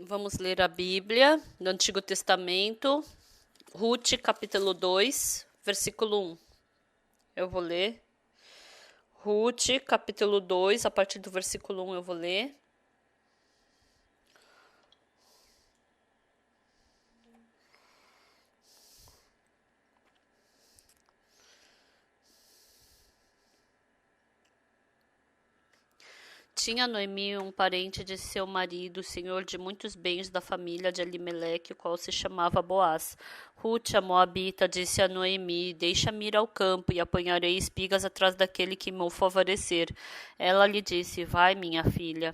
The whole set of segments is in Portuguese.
Vamos ler a Bíblia do Antigo Testamento, Rute, capítulo 2, versículo 1. Eu vou ler. Rute, capítulo 2, a partir do versículo 1 eu vou ler. Tinha Noemi um parente de seu marido, senhor de muitos bens da família de Elimeleque, o qual se chamava Boaz. Rute, a moabita, disse a Noemi: Deixa-me ir ao campo, e apanharei espigas atrás daquele que me favorecer. Ela lhe disse: Vai, minha filha.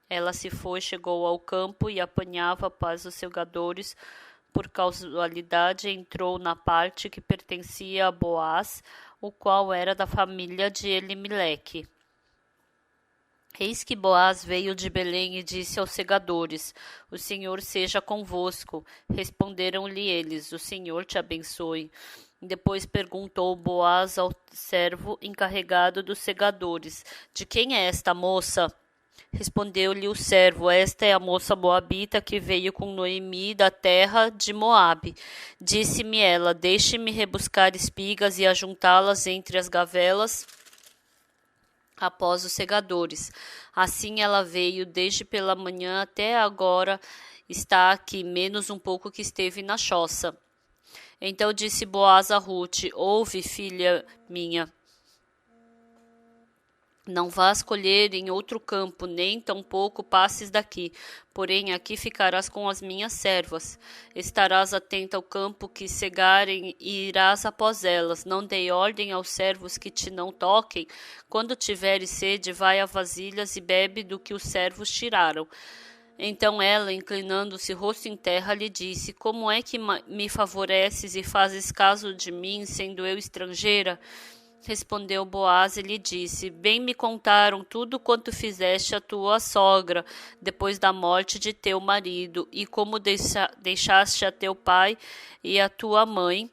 Ela se foi, chegou ao campo e apanhava para os segadores. Por casualidade, entrou na parte que pertencia a Boaz, o qual era da família de Elimeleque. Eis que Boaz veio de Belém e disse aos segadores: O Senhor seja convosco. Responderam-lhe eles: O Senhor te abençoe. Depois perguntou Boaz ao servo encarregado dos segadores: De quem é esta moça? Respondeu-lhe o servo: Esta é a moça moabita que veio com Noemi da terra de Moabe. Disse-me ela: Deixe-me rebuscar espigas e ajuntá-las entre as gavelas após os segadores. Assim ela veio desde pela manhã até agora está aqui, menos um pouco que esteve na choça. Então disse Boaz a Rute: Ouve, filha minha, não vás colher em outro campo, nem tampouco passes daqui, porém aqui ficarás com as minhas servas. Estarás atenta ao campo que cegarem e irás após elas. Não dei ordem aos servos que te não toquem. Quando tiveres sede, vai a vasilhas e bebe do que os servos tiraram. Então ela, inclinando-se rosto em terra, lhe disse: Como é que me favoreces e fazes caso de mim, sendo eu estrangeira? Respondeu Boaz e lhe disse: Bem me contaram tudo quanto fizeste a tua sogra, depois da morte de teu marido, e como deixaste a teu pai e a tua mãe,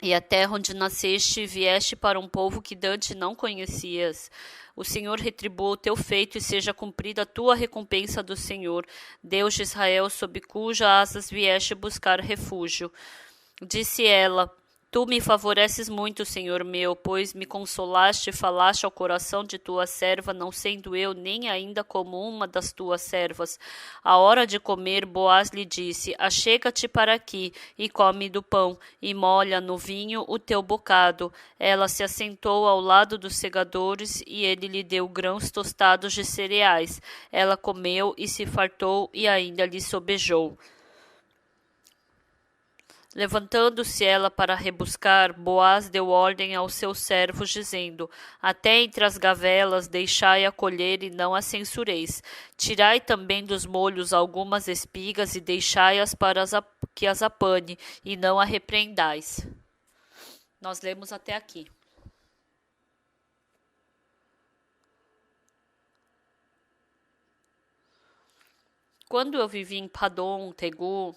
e a terra onde nasceste, e vieste para um povo que dante não conhecias. O Senhor retribua o teu feito, e seja cumprida a tua recompensa do Senhor, Deus de Israel, sob cujas asas vieste buscar refúgio. Disse ela: Tu me favoreces muito, Senhor meu, pois me consolaste e falaste ao coração de tua serva, não sendo eu nem ainda como uma das tuas servas. À hora de comer, Boaz lhe disse: Achega-te para aqui e come do pão, e molha no vinho o teu bocado. Ela se assentou ao lado dos segadores, e ele lhe deu grãos tostados de cereais. Ela comeu e se fartou, e ainda lhe sobejou. Levantando-se ela para rebuscar, Boaz deu ordem aos seus servos, dizendo: Até entre as gavelas deixai-a colher e não a censureis. Tirai também dos molhos algumas espigas e deixai-as para que as apane, e não a repreendais. Nós lemos até aqui. Quando eu vivi em Padom, Tegu,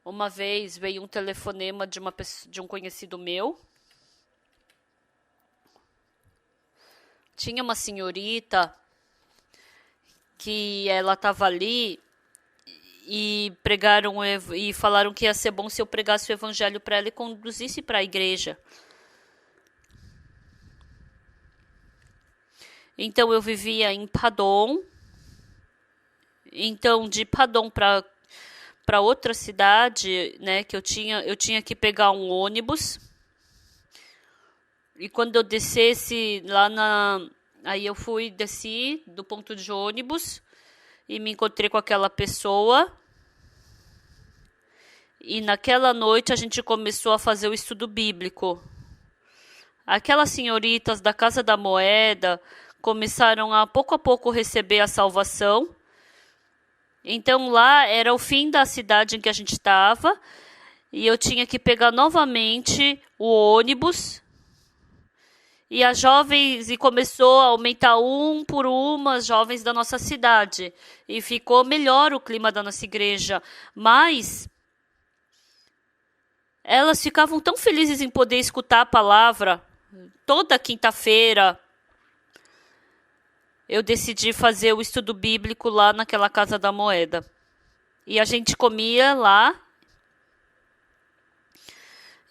uma vez veio um telefonema de um conhecido meu. Tinha uma senhorita que ela estava ali e pregaram e falaram que ia ser bom se eu pregasse o evangelho para ela e conduzisse para a igreja. Então eu vivia em Padom. Então de Padom para outra cidade, né, que eu tinha que pegar um ônibus. E quando eu descesse lá aí eu desci do ponto de ônibus e me encontrei com aquela pessoa. E naquela noite a gente começou a fazer o estudo bíblico. Aquelas senhoritas da Casa da Moeda começaram a pouco receber a salvação. Então lá era o fim da cidade em que a gente estava e eu tinha que pegar novamente o ônibus e as jovens, e começou a aumentar um por uma as jovens da nossa cidade e ficou melhor o clima da nossa igreja, mas elas ficavam tão felizes em poder escutar a palavra toda quinta-feira. eu decidi fazer o estudo bíblico lá naquela Casa da Moeda. E a gente comia lá.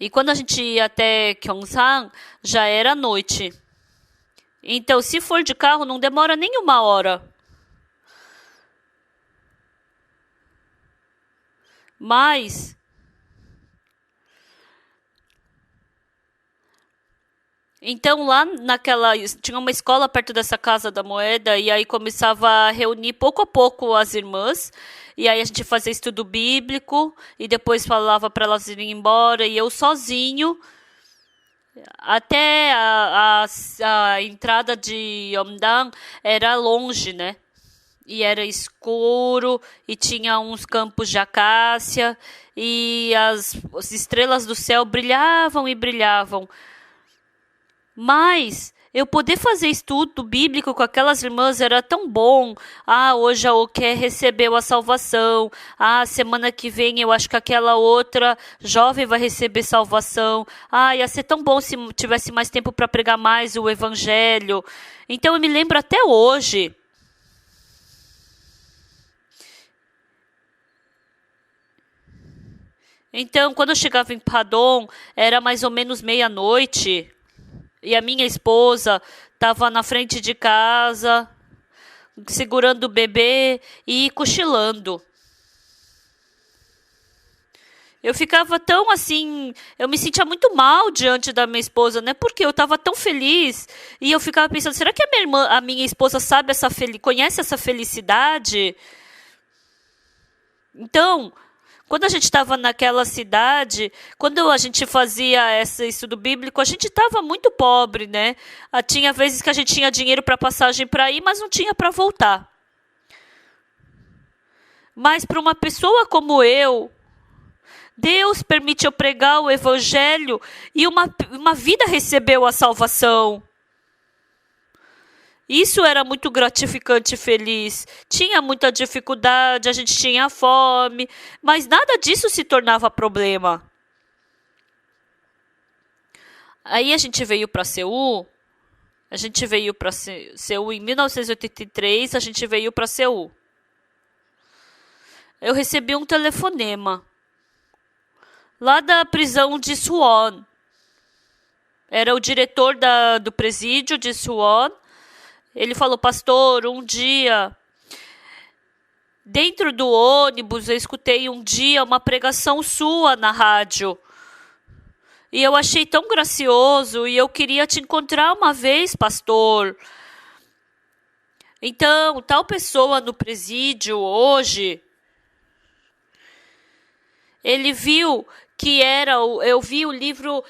E quando a gente ia até Gyeongsang, já era noite. Então, se for de carro, não demora nem 1 hora. Mas então lá tinha uma escola perto dessa Casa da Moeda e aí começava a reunir pouco a pouco as irmãs e aí a gente fazia estudo bíblico e depois falava para elas irem embora e eu sozinho até a entrada de Yeomdang era longe, né? E era escuro e tinha uns campos de acácia e as estrelas do céu brilhavam e brilhavam. Mas eu poder fazer estudo bíblico com aquelas irmãs era tão bom. Hoje a Oké recebeu a salvação. Semana que vem eu acho que aquela outra jovem vai receber salvação. Ia ser tão bom se tivesse mais tempo para pregar mais o evangelho. Então eu me lembro até hoje. Então, quando eu chegava em Padon, era mais ou menos meia-noite. E a minha esposa estava na frente de casa, segurando o bebê e cochilando. Eu ficava tão assim, eu me sentia muito mal diante da minha esposa, né? Porque eu estava tão feliz e eu ficava pensando, será que a minha esposa sabe conhece essa felicidade? Então, quando a gente estava naquela cidade, quando a gente fazia esse estudo bíblico, a gente estava muito pobre, né? Tinha vezes que a gente tinha dinheiro para passagem para ir, mas não tinha para voltar. Mas para uma pessoa como eu, Deus permite eu pregar o evangelho e uma vida recebeu a salvação. Isso era muito gratificante e feliz. Tinha muita dificuldade, a gente tinha fome, mas nada disso se tornava problema. Aí a gente veio para Seul. A gente veio para Seul em 1983, a gente veio para Seul. Eu recebi um telefonema lá da prisão de Suwon. Era o diretor do presídio de Suwon. Ele falou, pastor, um dia, dentro do ônibus, eu escutei um dia uma pregação sua na rádio. E eu achei tão gracioso e eu queria te encontrar uma vez, pastor. Então, tal pessoa no presídio hoje, ele viu que eu vi o livro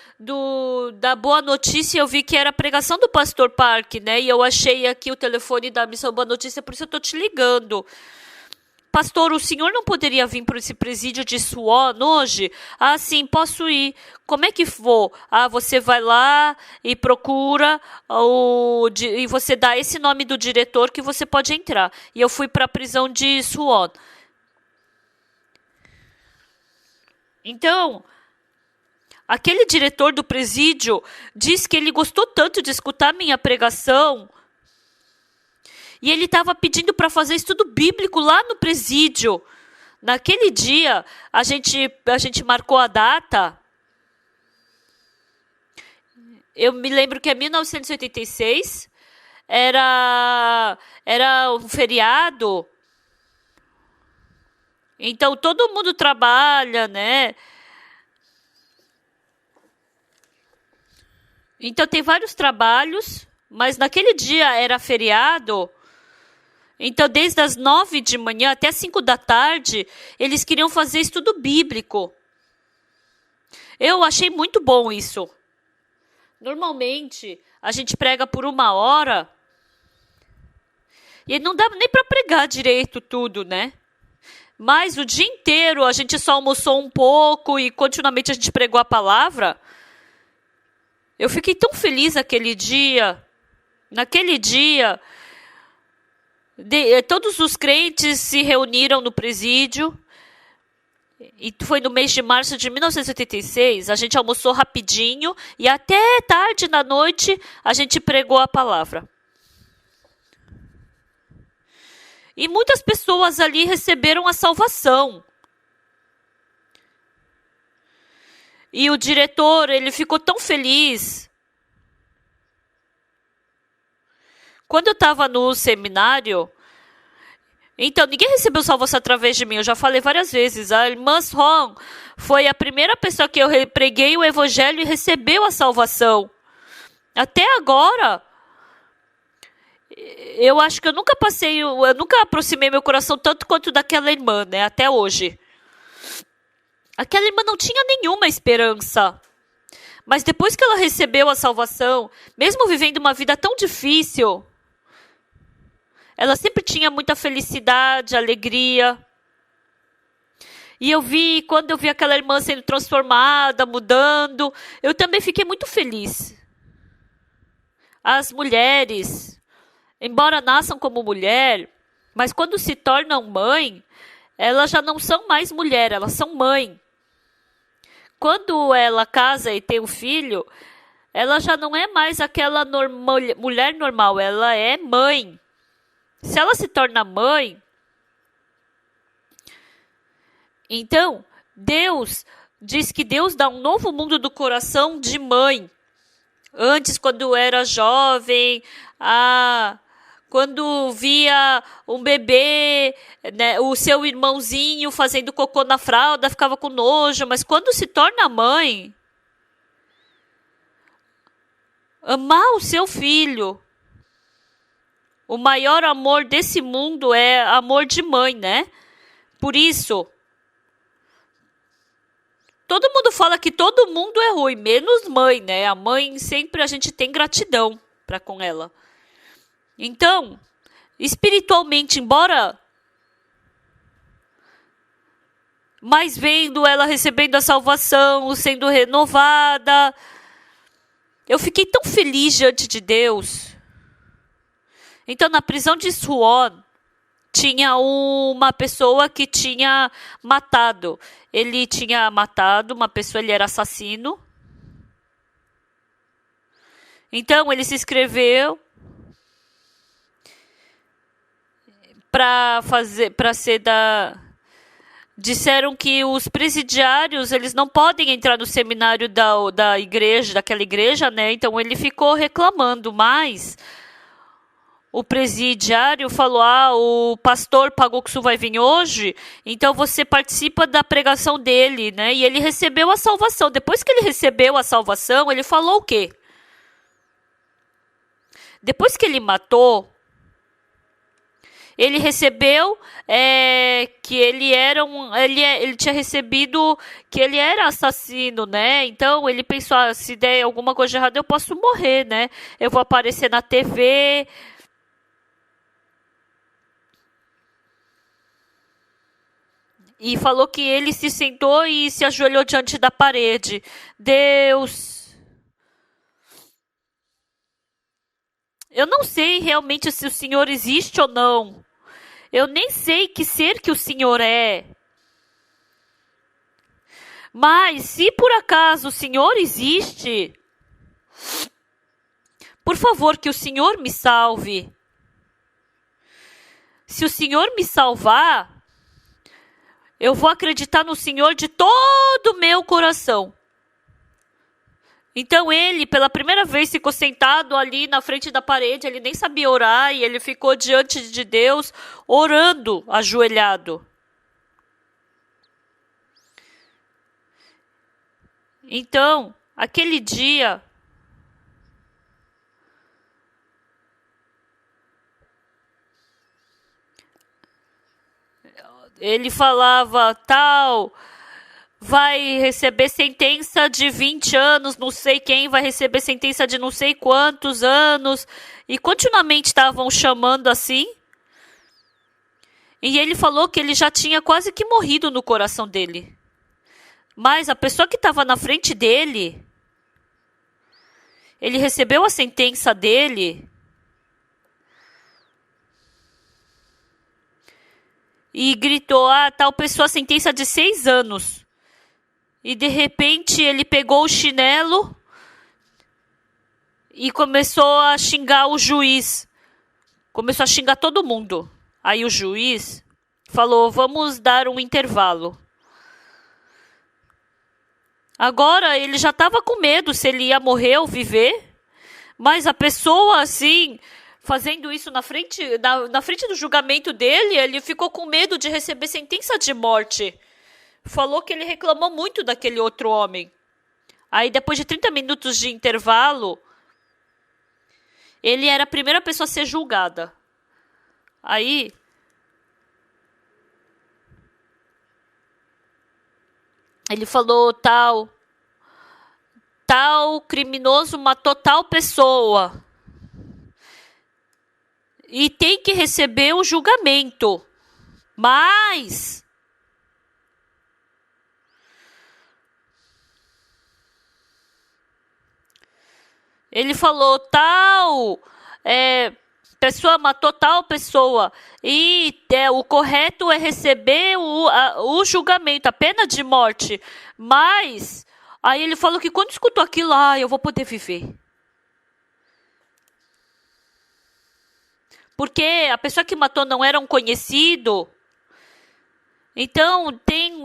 da Boa Notícia, eu vi que era a pregação do pastor Park, né? E eu achei aqui o telefone da Missão Boa Notícia, por isso eu estou te ligando. Pastor, o senhor não poderia vir para esse presídio de Suwon hoje? Sim, posso ir. Como é que vou? Você vai lá e procura e você dá esse nome do diretor que você pode entrar. E eu fui para a prisão de Suwon. Então, aquele diretor do presídio disse que ele gostou tanto de escutar minha pregação e ele estava pedindo para fazer estudo bíblico lá no presídio. Naquele dia, a gente marcou a data. Eu me lembro que é 1986, era um feriado. Então, todo mundo trabalha, né? Então, tem vários trabalhos, mas naquele dia era feriado. Então, desde as 9 de manhã até as 5 da tarde, eles queriam fazer estudo bíblico. Eu achei muito bom isso. Normalmente, a gente prega por 1 hora e não dá nem para pregar direito tudo, né? Mas o dia inteiro a gente só almoçou um pouco e continuamente a gente pregou a palavra. Eu fiquei tão feliz aquele dia. Naquele dia, todos os crentes se reuniram no presídio. E foi no mês de março de 1986. A gente almoçou rapidinho e até tarde da noite a gente pregou a palavra. E muitas pessoas ali receberam a salvação. E o diretor, ele ficou tão feliz. Quando eu estava no seminário, então ninguém recebeu salvação através de mim. Eu já falei várias vezes. A irmã Ron foi a primeira pessoa que eu preguei o evangelho e recebeu a salvação. Até agora, eu acho que eu nunca aproximei meu coração tanto quanto daquela irmã, né? Até hoje. Aquela irmã não tinha nenhuma esperança. Mas depois que ela recebeu a salvação, mesmo vivendo uma vida tão difícil, ela sempre tinha muita felicidade, alegria. E quando eu vi aquela irmã sendo transformada, mudando, eu também fiquei muito feliz. As mulheres, embora nasçam como mulher, mas quando se tornam mãe, elas já não são mais mulher, elas são mãe. Quando ela casa e tem um filho, ela já não é mais aquela mulher normal, ela é mãe. Se ela se torna mãe, então Deus diz que Deus dá um novo mundo do coração de mãe. Antes, quando era jovem, quando via um bebê, né, o seu irmãozinho fazendo cocô na fralda, ficava com nojo. Mas quando se torna mãe, amar o seu filho. O maior amor desse mundo é amor de mãe, né? Por isso, todo mundo fala que todo mundo é ruim, menos mãe, né? A mãe sempre a gente tem gratidão para com ela. Então, espiritualmente, embora mais vendo ela recebendo a salvação, sendo renovada, eu fiquei tão feliz diante de Deus. Então, na prisão de Suon, tinha uma pessoa que tinha matado. Ele tinha matado uma pessoa, ele era assassino. Então, ele se inscreveu para ser Disseram que os presidiários, eles não podem entrar no seminário da igreja, daquela igreja, né? Então, ele ficou reclamando, mas o presidiário falou, o pastor Pagoksu vai vir hoje, então você participa da pregação dele, né? E ele recebeu a salvação. Depois que ele recebeu a salvação, ele falou o quê? Depois que ele matou, ele recebeu que ele tinha recebido que ele era assassino, né? Então ele pensou, se der alguma coisa de errado, eu posso morrer, né? Eu vou aparecer na TV. E falou que ele se sentou e se ajoelhou diante da parede. Deus, eu não sei realmente se o Senhor existe ou não. Eu nem sei que ser que o Senhor é. Mas se por acaso o Senhor existe, por favor, que o Senhor me salve. Se o Senhor me salvar, eu vou acreditar no Senhor de todo o meu coração. Então ele, pela primeira vez, ficou sentado ali na frente da parede. Ele nem sabia orar e ele ficou diante de Deus, orando, ajoelhado. Então, aquele dia, ele falava tal, vai receber sentença de 20 anos, não sei quem vai receber sentença de não sei quantos anos, e continuamente estavam chamando assim. E ele falou que ele já tinha quase que morrido no coração dele. Mas a pessoa que estava na frente dele, ele recebeu a sentença dele e gritou, tal pessoa, sentença de 6 anos. E de repente ele pegou o chinelo e começou a xingar o juiz. Começou a xingar todo mundo. Aí o juiz falou, vamos dar um intervalo. Agora ele já estava com medo se ele ia morrer ou viver, mas a pessoa assim, fazendo isso na frente do julgamento dele, ele ficou com medo de receber sentença de morte. Falou que ele reclamou muito daquele outro homem. Aí depois de 30 minutos de intervalo, ele era a primeira pessoa a ser julgada. Aí ele falou, tal criminoso matou tal pessoa e tem que receber o julgamento. Mas ele falou, pessoa matou tal pessoa e o correto é receber o julgamento, a pena de morte. Mas aí ele falou que quando escutou aquilo, eu vou poder viver. Porque a pessoa que matou não era um conhecido. Então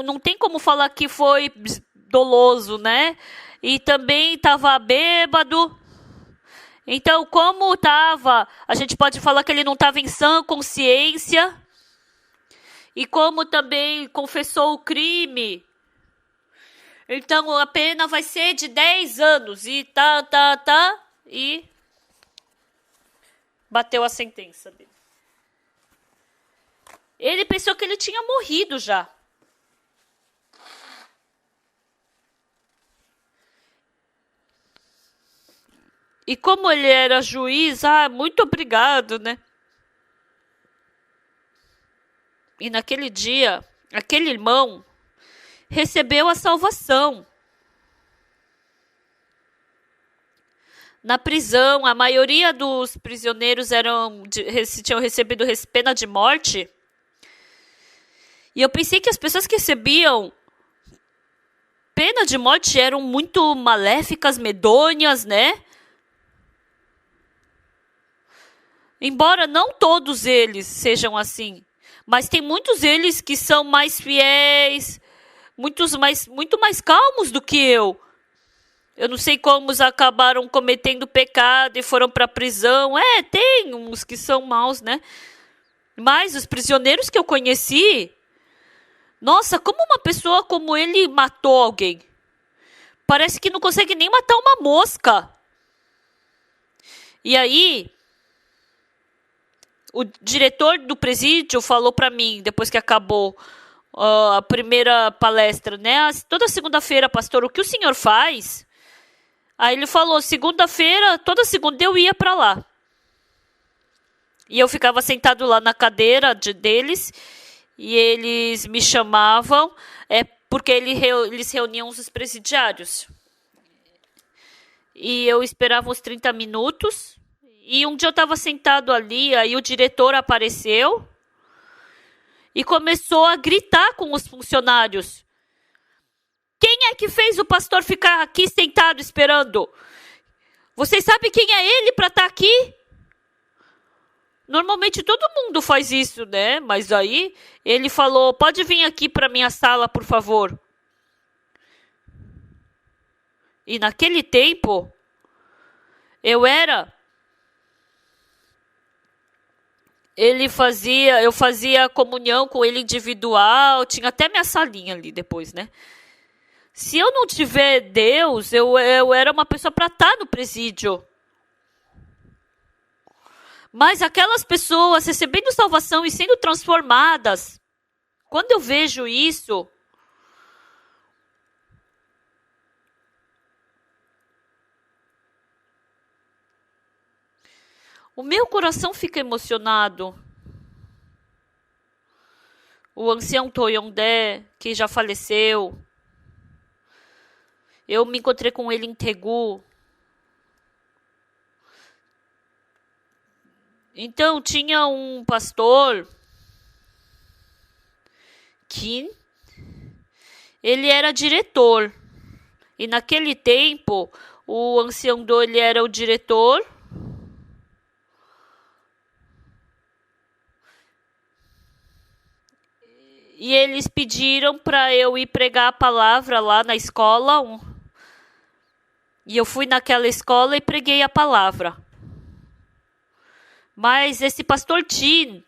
não tem como falar que foi doloso, né? E também estava bêbado. Então, como estava, a gente pode falar que ele não estava em sã consciência. E como também confessou o crime. Então, a pena vai ser de 10 anos. E e bateu a sentença dele. Ele pensou que ele tinha morrido já. E como ele era juiz, muito obrigado, né? E naquele dia, aquele irmão recebeu a salvação. Na prisão, a maioria dos prisioneiros tinham recebido pena de morte. E eu pensei que as pessoas que recebiam pena de morte eram muito maléficas, medonhas, né? Embora não todos eles sejam assim, mas tem muitos deles que são mais fiéis, muito mais calmos do que eu. Eu não sei como acabaram cometendo pecado e foram para a prisão. Tem uns que são maus, né? Mas os prisioneiros que eu conheci, nossa, como uma pessoa como ele matou alguém? Parece que não consegue nem matar uma mosca. E aí, o diretor do presídio falou para mim, depois que acabou a primeira palestra, né? Toda segunda-feira, pastor, o que o senhor faz? Aí ele falou, segunda-feira, toda segunda eu ia para lá. E eu ficava sentado lá na cadeira deles, e eles me chamavam, porque eles reuniam os presidiários. E eu esperava uns 30 minutos, e um dia eu estava sentado ali, aí o diretor apareceu e começou a gritar com os funcionários. Quem é que fez o pastor ficar aqui sentado esperando? Vocês sabem quem é ele para estar aqui? Normalmente todo mundo faz isso, né? Mas aí ele falou, pode vir aqui para minha sala, por favor. E naquele tempo, eu fazia comunhão com ele individual, tinha até minha salinha ali depois, né? Se eu não tiver Deus, eu era uma pessoa para estar no presídio. Mas aquelas pessoas recebendo salvação e sendo transformadas, quando eu vejo isso, o meu coração fica emocionado. O ancião Toyondé, que já faleceu, eu me encontrei com ele em Tegu. Então, tinha um pastor que ele era diretor. E naquele tempo, o ancião do ele era o diretor. E eles pediram para eu ir pregar a palavra lá na escola. E eu fui naquela escola e preguei a palavra. Mas esse pastor Tim,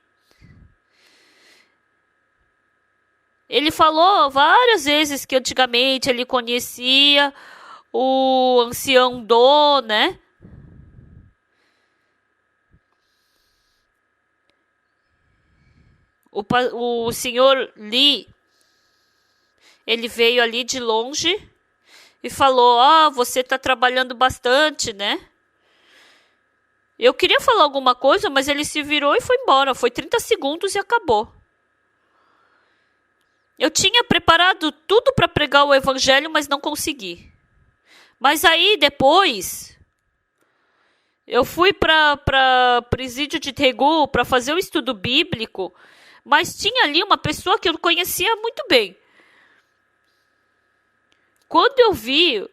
ele falou várias vezes que antigamente ele conhecia o ancião Do, né? O senhor Lee, ele veio ali de longe e falou: você está trabalhando bastante, né? Eu queria falar alguma coisa, mas ele se virou e foi embora. Foi 30 segundos e acabou. Eu tinha preparado tudo para pregar o evangelho, mas não consegui. Mas aí depois eu fui para presídio de Tegu para fazer o estudo bíblico, mas tinha ali uma pessoa que eu conhecia muito bem. Quando eu vi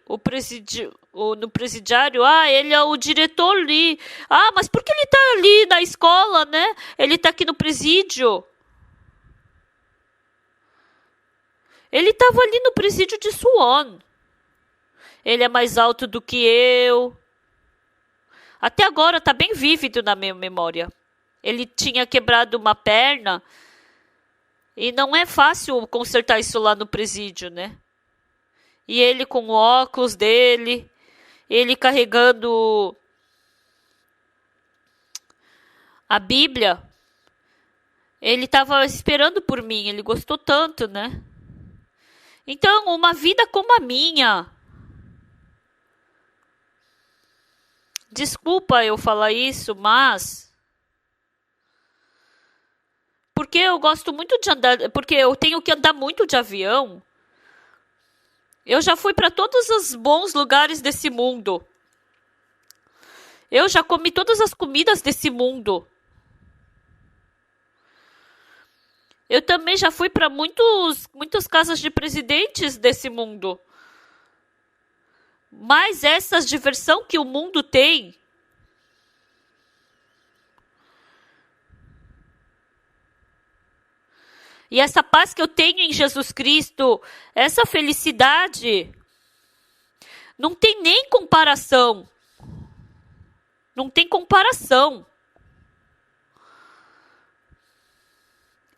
no presidiário, ele é o diretor ali. Mas por que ele está ali na escola, né? Ele está aqui no presídio. Ele estava ali no presídio de Suwon. Ele é mais alto do que eu. Até agora está bem vívido na minha memória. Ele tinha quebrado uma perna. E não é fácil consertar isso lá no presídio, né? E ele com o óculos dele. Ele carregando a Bíblia. Ele estava esperando por mim. Ele gostou tanto, né? Então, uma vida como a minha. Desculpa eu falar isso, mas porque eu gosto muito de andar, porque eu tenho que andar muito de avião. Eu já fui para todos os bons lugares desse mundo. Eu já comi todas as comidas desse mundo. Eu também já fui para muitas casas de presidentes desse mundo. Mas essa diversão que o mundo tem, e essa paz que eu tenho em Jesus Cristo, essa felicidade, não tem nem comparação. Não tem comparação.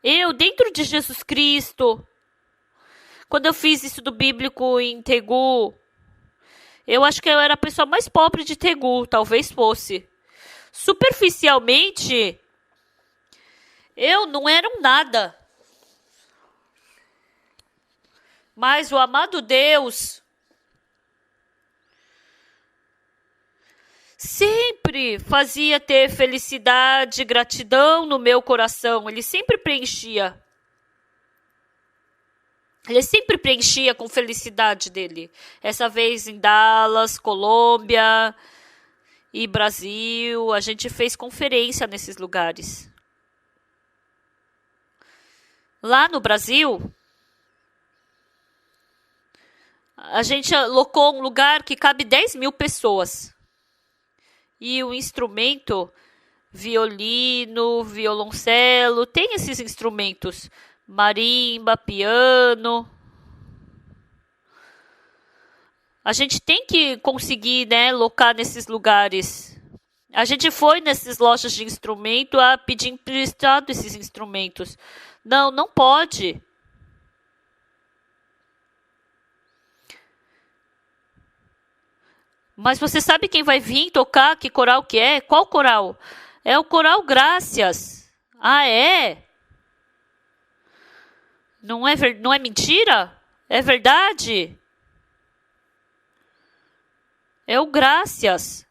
Eu, dentro de Jesus Cristo, quando eu fiz estudo bíblico em Tegu, eu acho que eu era a pessoa mais pobre de Tegu, talvez fosse. Superficialmente, eu não era um nada. Mas o amado Deus sempre fazia ter felicidade, gratidão no meu coração. Ele sempre preenchia. Ele sempre preenchia com felicidade dele. Essa vez em Dallas, Colômbia e Brasil, a gente fez conferência nesses lugares. Lá no Brasil, a gente alocou um lugar que cabe 10.000 pessoas. E o instrumento, violino, violoncelo, tem esses instrumentos. Marimba, piano. A gente tem que conseguir, né, locar nesses lugares. A gente foi nessas lojas de instrumento a pedir emprestado esses instrumentos. Não pode. Mas você sabe quem vai vir tocar? Que coral que é? Qual coral? É o Coral Graças. É? Não é mentira? É verdade? É o Graças.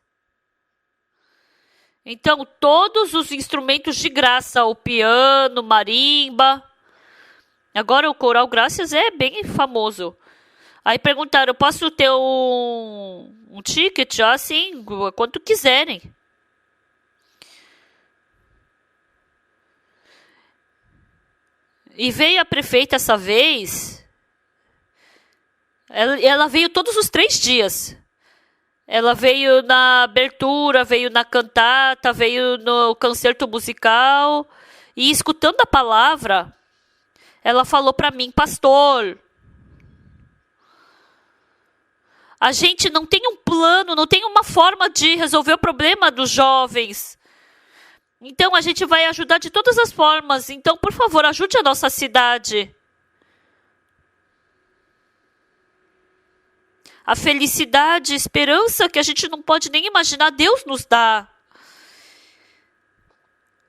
Então, todos os instrumentos de graça, o piano, marimba. Agora o Coral Graças é bem famoso. Aí perguntaram, eu posso ter um ticket? Sim, quanto quiserem. E veio a prefeita essa vez. Ela veio todos os 3 dias. Ela veio na abertura, veio na cantata, veio no concerto musical. E escutando a palavra, Ela falou para mim, pastor, a gente não tem um plano, não tem uma forma de resolver o problema dos jovens. Então a gente vai ajudar de todas as formas. Então, por favor, ajude a nossa cidade. A felicidade, a esperança que a gente não pode nem imaginar, Deus nos dá.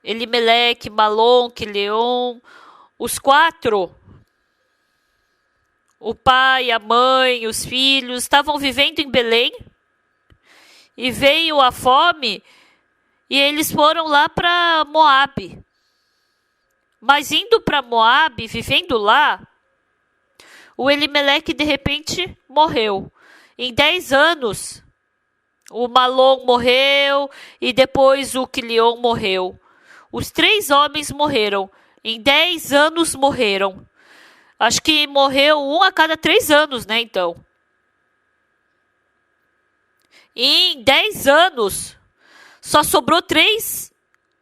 Elimeleque, Malom, Quileon, os 4, o pai, a mãe, os filhos, estavam vivendo em Belém e veio a fome e eles foram lá para Moabe. Mas indo para Moabe, vivendo lá, o Elimeleque de repente morreu. Em 10 anos, o Malom morreu e depois o Quileon morreu. Os 3 homens morreram. Em 10 anos morreram. Acho que morreu um a cada 3 anos, né, então. E em 10 anos, só sobrou 3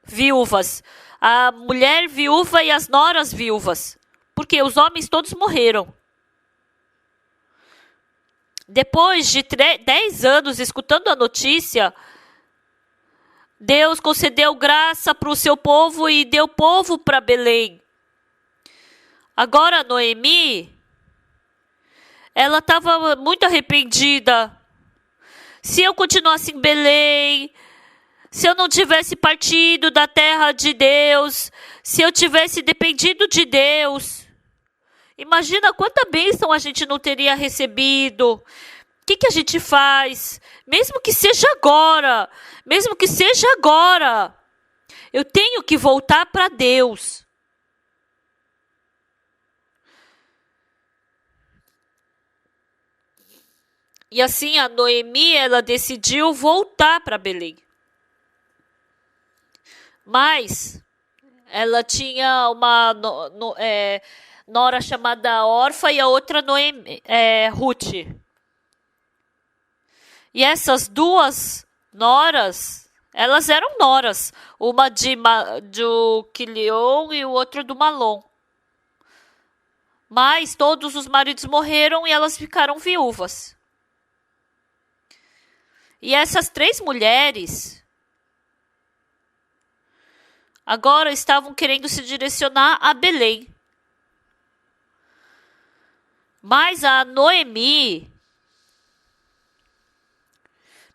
viúvas. A mulher viúva e as noras viúvas. Porque os homens todos morreram. Depois de 10 anos escutando a notícia, Deus concedeu graça para o seu povo e deu povo para Belém. Agora Noemi, ela estava muito arrependida. Se eu continuasse em Belém, se eu não tivesse partido da terra de Deus, se eu tivesse dependido de Deus, imagina quanta bênção a gente não teria recebido. O que a gente faz? Mesmo que seja agora, eu tenho que voltar para Deus. E assim a Noemi, ela decidiu voltar para Belém. Mas ela tinha uma nora chamada Orfa e a outra Ruth. E essas 2 noras, elas eram noras. Uma do Quileon e o outro do Malom. Mas todos os maridos morreram e elas ficaram viúvas. E essas 3 mulheres agora estavam querendo se direcionar a Belém. Mas a Noemi,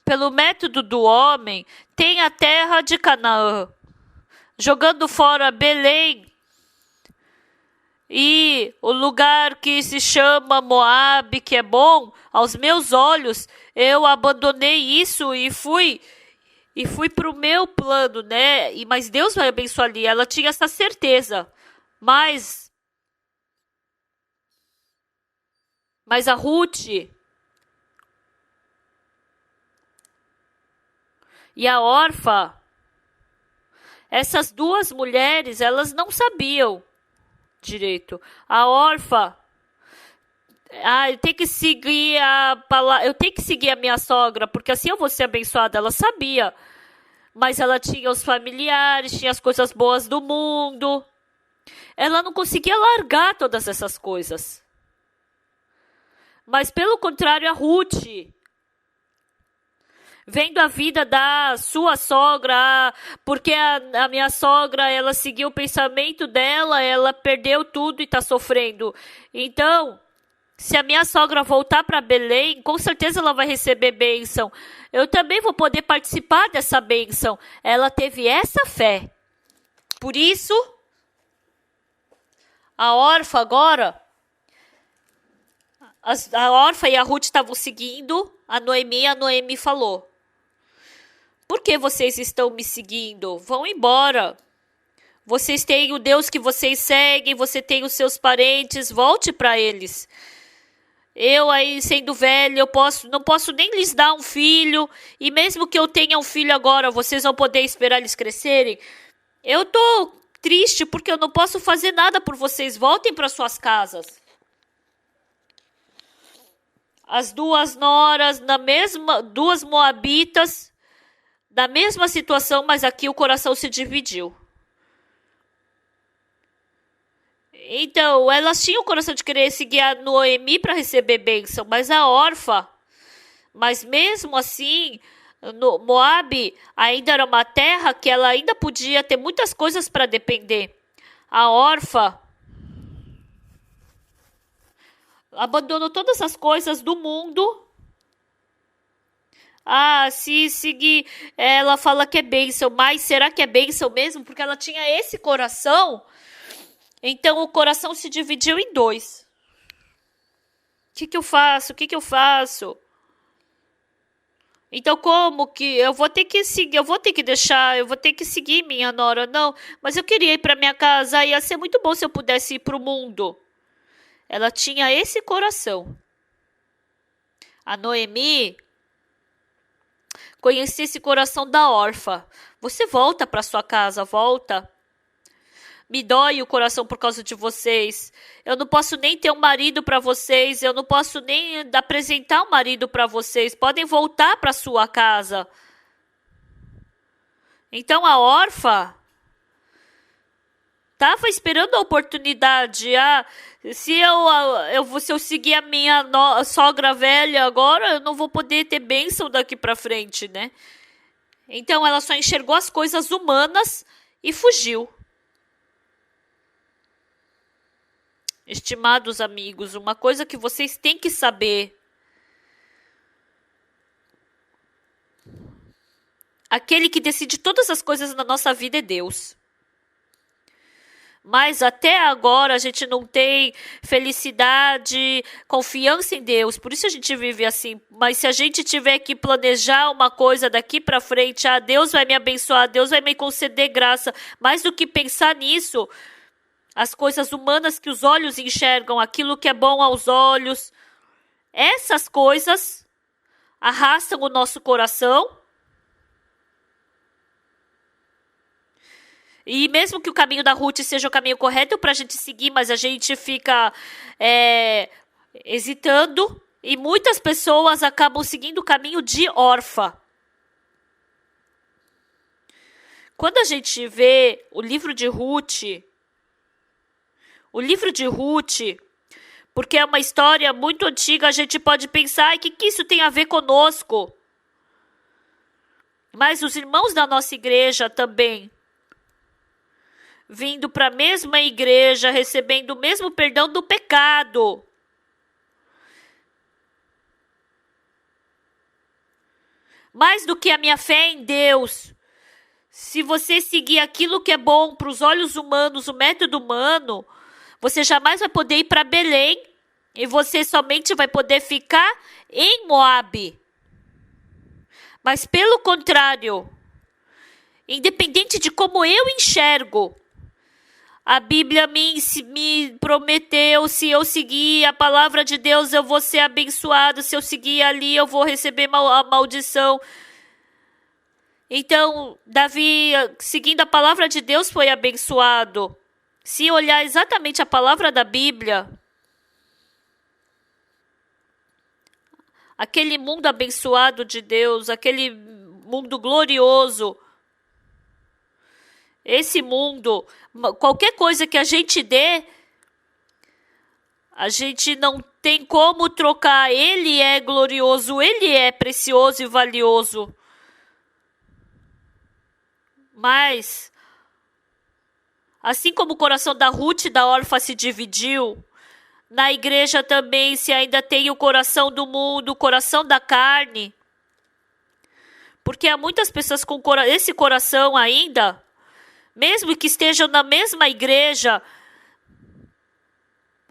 pelo método do homem, tem a terra de Canaã, jogando fora Belém e o lugar que se chama Moabe, que é bom aos meus olhos. Eu abandonei isso e fui para o meu plano, né? Mas Deus vai abençoar ali. Ela tinha essa certeza. Mas a Ruth e a Orfa, essas 2 mulheres, elas não sabiam direito. A Orfa, eu tenho que seguir a palavra, eu tenho que seguir a minha sogra, porque assim eu vou ser abençoada. Ela sabia, mas ela tinha os familiares, tinha as coisas boas do mundo. Ela não conseguia largar todas essas coisas. Mas pelo contrário, a Ruth, vendo a vida da sua sogra, porque a minha sogra, ela seguiu o pensamento dela, ela perdeu tudo e está sofrendo. Então, se a minha sogra voltar para Belém, com certeza ela vai receber bênção. Eu também vou poder participar dessa bênção. Ela teve essa fé. Por isso, a Orfa agora, a Orfa e a Ruth estavam seguindo a Noemi falou: por que vocês estão me seguindo? Vão embora. Vocês têm o Deus que vocês seguem, você tem os seus parentes, volte para eles. Eu aí, sendo velho, não posso nem lhes dar um filho, e mesmo que eu tenha um filho agora, vocês vão poder esperar eles crescerem? Eu tô triste porque eu não posso fazer nada por vocês, voltem para suas casas. As 2 noras, 2 moabitas, da mesma situação, mas aqui o coração se dividiu. Então, elas tinham o coração de querer seguir a Noemi para receber bênção, mas a órfã, mas mesmo assim, no Moabe ainda era uma terra que ela ainda podia ter muitas coisas para depender. A órfã abandonou todas as coisas do mundo. Ah, se seguir, ela fala que é bênção, mas será que é bênção mesmo? Porque ela tinha esse coração. Então o coração se dividiu em dois. O que eu faço? O que eu faço? Então como que eu vou ter que seguir? Eu vou ter que deixar, eu vou ter que seguir minha nora, não? Mas eu queria ir para minha casa, ia ser muito bom se eu pudesse ir para o mundo. Ela tinha esse coração. A Noemi conhecia esse coração da órfã. Você volta para sua casa, volta. Me dói o coração por causa de vocês. Eu não posso nem ter um marido para vocês. Eu não posso nem apresentar um marido para vocês. Podem voltar para sua casa. Então a órfã estava esperando a oportunidade. Se eu seguir a minha sogra velha agora, eu não vou poder ter bênção daqui para frente, né? Então ela só enxergou as coisas humanas e fugiu. Estimados amigos, uma coisa que vocês têm que saber. Aquele que decide todas as coisas na nossa vida é Deus. Mas até agora a gente não tem felicidade, confiança em Deus. Por isso a gente vive assim. Mas se a gente tiver que planejar uma coisa daqui para frente, Deus vai me abençoar, Deus vai me conceder graça. Mais do que pensar nisso, as coisas humanas que os olhos enxergam, aquilo que é bom aos olhos, essas coisas arrastam o nosso coração. E mesmo que o caminho da Ruth seja o caminho correto para a gente seguir, mas a gente fica hesitando. E muitas pessoas acabam seguindo o caminho de órfã. Quando a gente vê o livro de Ruth, porque é uma história muito antiga, a gente pode pensar, o que isso tem a ver conosco? Mas os irmãos da nossa igreja também, vindo para a mesma igreja, recebendo o mesmo perdão do pecado. Mais do que a minha fé em Deus, se você seguir aquilo que é bom para os olhos humanos, o método humano, você jamais vai poder ir para Belém e você somente vai poder ficar em Moabe. Mas pelo contrário, independente de como eu enxergo, a Bíblia me prometeu, se eu seguir a palavra de Deus, eu vou ser abençoado. Se eu seguir ali, eu vou receber a maldição. Então, Davi, seguindo a palavra de Deus, foi abençoado. Se olhar exatamente a palavra da Bíblia, aquele mundo abençoado de Deus, aquele mundo glorioso, esse mundo, qualquer coisa que a gente dê, a gente não tem como trocar. Ele é glorioso, ele é precioso e valioso. Mas, assim como o coração da Ruth e da órfã se dividiu, na igreja também se ainda tem o coração do mundo, o coração da carne. Porque há muitas pessoas com esse coração ainda, mesmo que estejam na mesma igreja,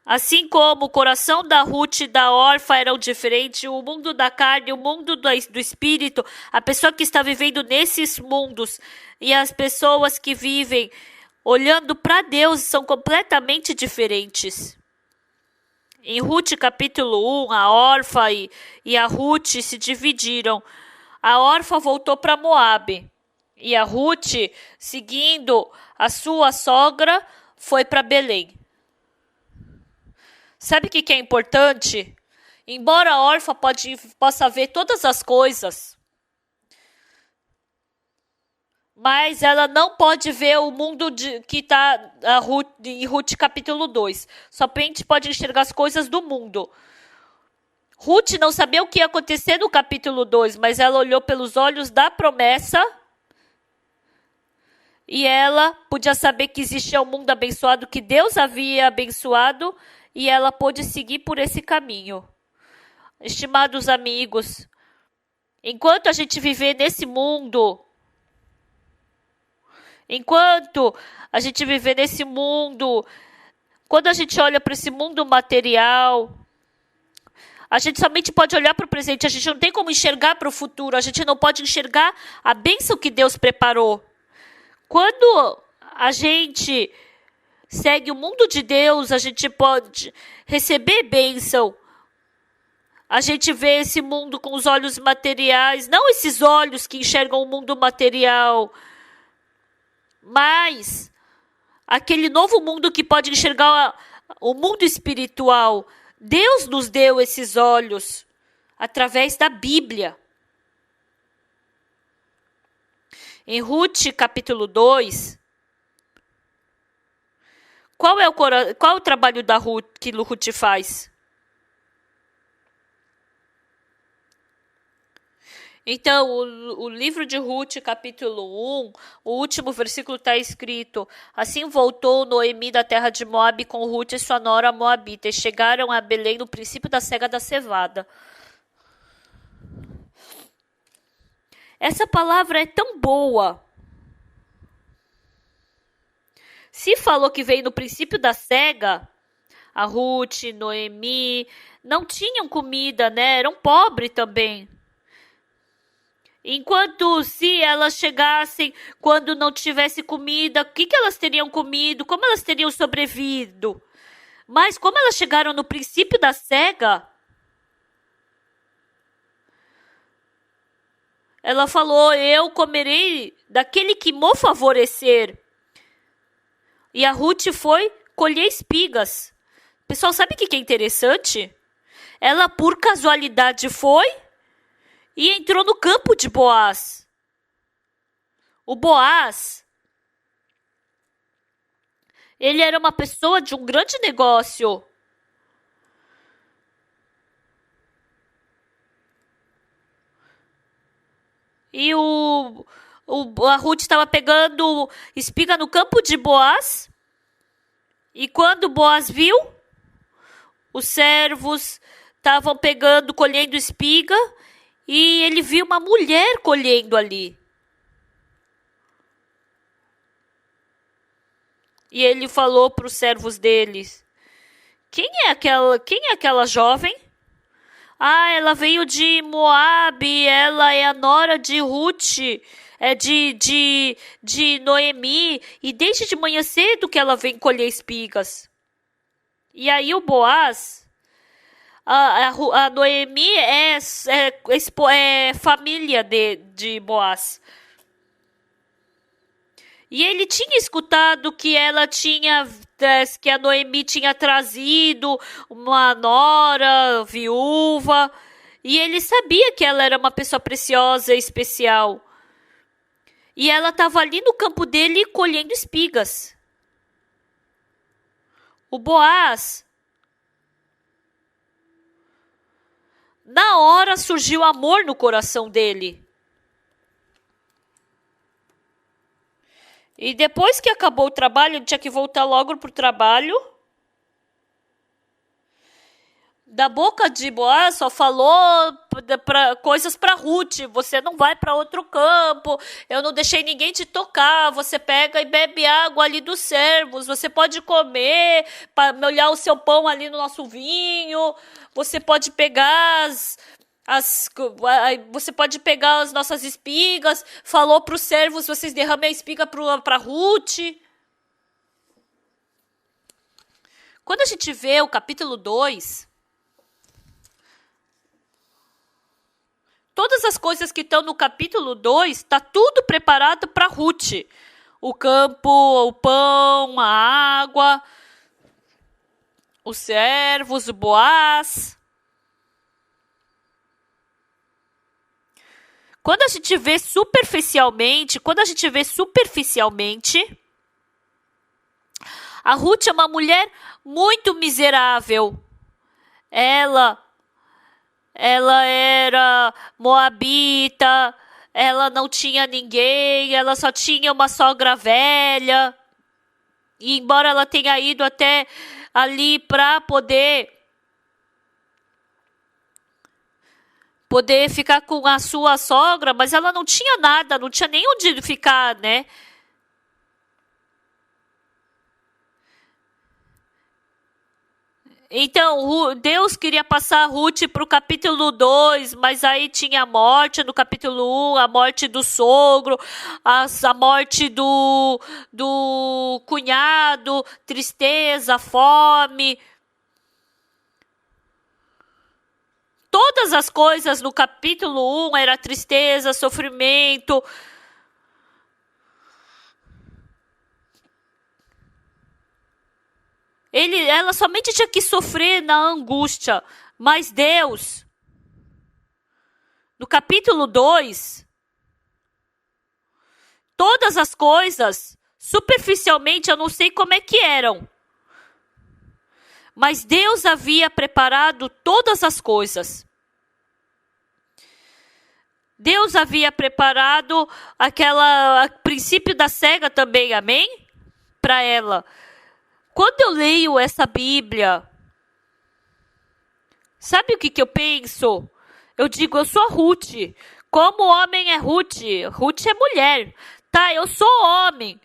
assim como o coração da Ruth e da órfã eram diferentes, o mundo da carne, o mundo do espírito, a pessoa que está vivendo nesses mundos e as pessoas que vivem olhando para Deus são completamente diferentes. Em Ruth capítulo 1, a órfã e a Ruth se dividiram. A órfã voltou para Moabe. E a Ruth, seguindo a sua sogra, foi para Belém. Sabe o que é importante? Embora a órfã possa ver todas as coisas, Mas ela não pode ver o mundo que está em Ruth capítulo 2. Somente pode enxergar as coisas do mundo. Ruth não sabia o que ia acontecer no capítulo 2, mas ela olhou pelos olhos da promessa e ela podia saber que existia um mundo abençoado, que Deus havia abençoado, e ela pôde seguir por esse caminho. Estimados amigos, enquanto a gente viver nesse mundo, quando a gente olha para esse mundo material, a gente somente pode olhar para o presente, a gente não tem como enxergar para o futuro, a gente não pode enxergar a bênção que Deus preparou. Quando a gente segue o mundo de Deus, a gente pode receber bênção. A gente vê esse mundo com os olhos materiais, não esses olhos que enxergam o mundo material, mas aquele novo mundo que pode enxergar o mundo espiritual. Deus nos deu esses olhos através da Bíblia. Em Ruth, capítulo 2, qual é o trabalho da Ruth, que Ruth faz? Então, o livro de Ruth, capítulo 1, o último versículo está escrito: assim voltou Noemi da terra de Moabe com Ruth e sua nora moabita, e chegaram a Belém no princípio da cega da cevada. Essa palavra é tão boa. Se falou que veio no princípio da cega, a Ruth, Noemi, não tinham comida, né? Eram pobres também. Enquanto se elas chegassem quando não tivesse comida, o que elas teriam comido? Como elas teriam sobrevivido? Mas como elas chegaram no princípio da cega, ela falou: eu comerei daquele que me favorecer. E a Ruth foi colher espigas. Pessoal, sabe o que é interessante? Ela, por casualidade, foi e entrou no campo de Boaz. O Boaz, ele era uma pessoa de um grande negócio. E a Ruth estava pegando espiga no campo de Boaz. E quando Boaz viu, os servos estavam colhendo espiga, e ele viu uma mulher colhendo ali. E ele falou para os servos deles: quem é aquela jovem? Ah, ela veio de Moabe, ela é a nora de Ruth, de Noemi, e desde de manhã cedo que ela vem colher espigas. E aí o Boaz, a Noemi é família de Boaz. E ele tinha escutado que que a Noemi tinha trazido uma nora viúva, e ele sabia que ela era uma pessoa preciosa e especial. E ela estava ali no campo dele colhendo espigas. O Boaz, na hora surgiu amor no coração dele. E depois que acabou o trabalho, ele tinha que voltar logo para o trabalho. Da boca de Boaz só falou coisas para Ruth: você não vai para outro campo, eu não deixei ninguém te tocar, você pega e bebe água ali dos servos, você pode comer, molhar o seu pão ali no nosso vinho, você pode pegar você pode pegar as nossas espigas. Falou para os servos: vocês derramem a espiga para Ruth. Quando a gente vê o capítulo 2, todas as coisas que estão no capítulo 2, está tudo preparado para Ruth. O campo, o pão, a água, os servos, o Boaz. Quando a gente vê superficialmente, a Ruth é uma mulher muito miserável. Ela era moabita, ela não tinha ninguém, ela só tinha uma sogra velha. E embora ela tenha ido até ali para poder ficar com a sua sogra, mas ela não tinha nada, não tinha nem onde ficar, né? Então, Deus queria passar Ruth para o capítulo 2, mas aí tinha a morte no capítulo 1, a morte do sogro, a morte do cunhado, tristeza, fome. Todas as coisas no capítulo 1 era tristeza, sofrimento. Ela somente tinha que sofrer na angústia. Mas Deus, no capítulo 2, todas as coisas, superficialmente, eu não sei como é que eram. Mas Deus havia preparado todas as coisas. Deus havia preparado aquele princípio da cega também, amém? Para ela. Quando eu leio essa Bíblia, sabe o que eu penso? Eu digo, eu sou Ruth. Como homem é Ruth? Ruth é mulher. Tá, eu sou homem.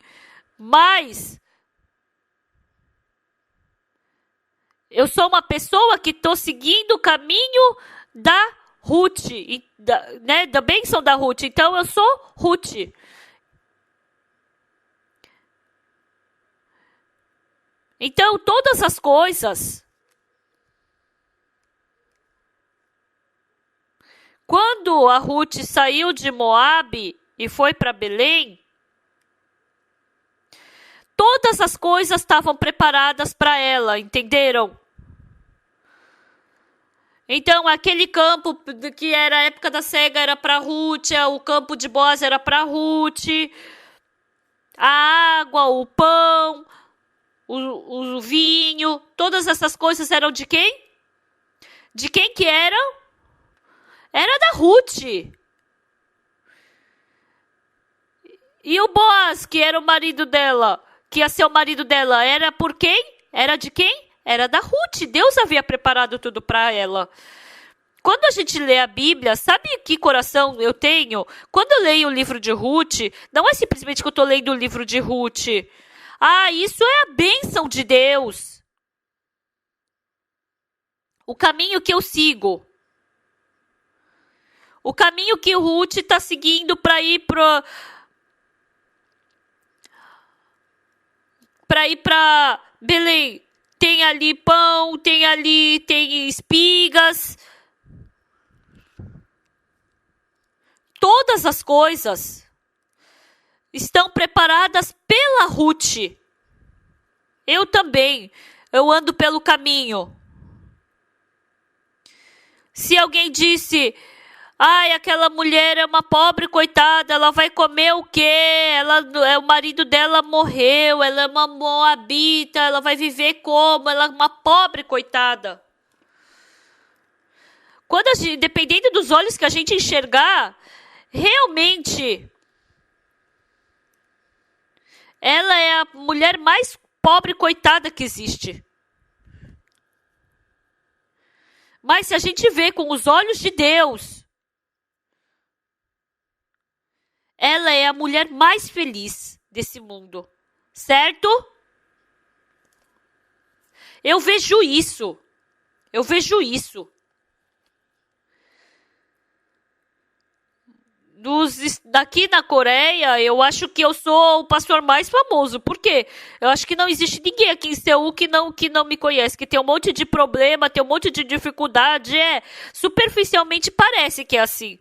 Mas eu sou uma pessoa que estou seguindo o caminho da Ruth, né, da bênção da Ruth. Então eu sou Ruth. Então todas as coisas, quando a Ruth saiu de Moabe e foi para Belém, todas as coisas estavam preparadas para ela, entenderam? Então, aquele campo que era a época da cega era para Ruth, o campo de Boaz era para Ruth, a água, o pão, o vinho, todas essas coisas eram de quem? De quem que eram? Era da Ruth. E o Boaz, que era o marido dela, que ia ser o marido dela, era por quem? Era de quem? Era da Ruth. Deus havia preparado tudo para ela. Quando a gente lê a Bíblia, sabe que coração eu tenho? Quando eu leio o livro de Ruth, não é simplesmente que eu estou lendo o livro de Ruth. Ah, isso é a bênção de Deus. O caminho que eu sigo. O caminho que Ruth está seguindo para ir para Belém. Tem ali pão, tem espigas. Todas as coisas estão preparadas pela Ruth. Eu também. Eu ando pelo caminho. Se alguém disse, ai, aquela mulher é uma pobre coitada, ela vai comer o quê? O marido dela morreu, ela é uma moabita, ela vai viver como? Ela é uma pobre coitada. Dependendo dos olhos que a gente enxergar, realmente, ela é a mulher mais pobre coitada que existe. Mas se a gente vê com os olhos de Deus, ela é a mulher mais feliz desse mundo. Certo? Eu vejo isso. Daqui na Coreia, eu acho que eu sou o pastor mais famoso. Por quê? Eu acho que não existe ninguém aqui em Seul que não me conhece, que tem um monte de problema, tem um monte de dificuldade. Superficialmente parece que é assim.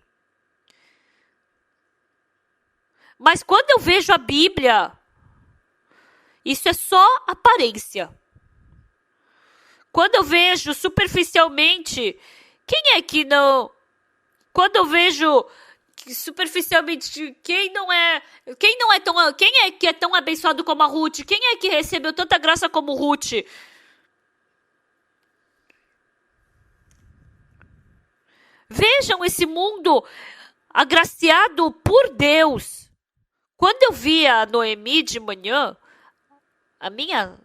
Mas quando eu vejo a Bíblia, isso é só aparência. Quando eu vejo superficialmente, quem é que não... Quando eu vejo superficialmente, quem é que é tão abençoado como a Ruth? Quem é que recebeu tanta graça como Ruth? Vejam esse mundo agraciado por Deus. Quando eu vi a Noemi de manhã, a minha...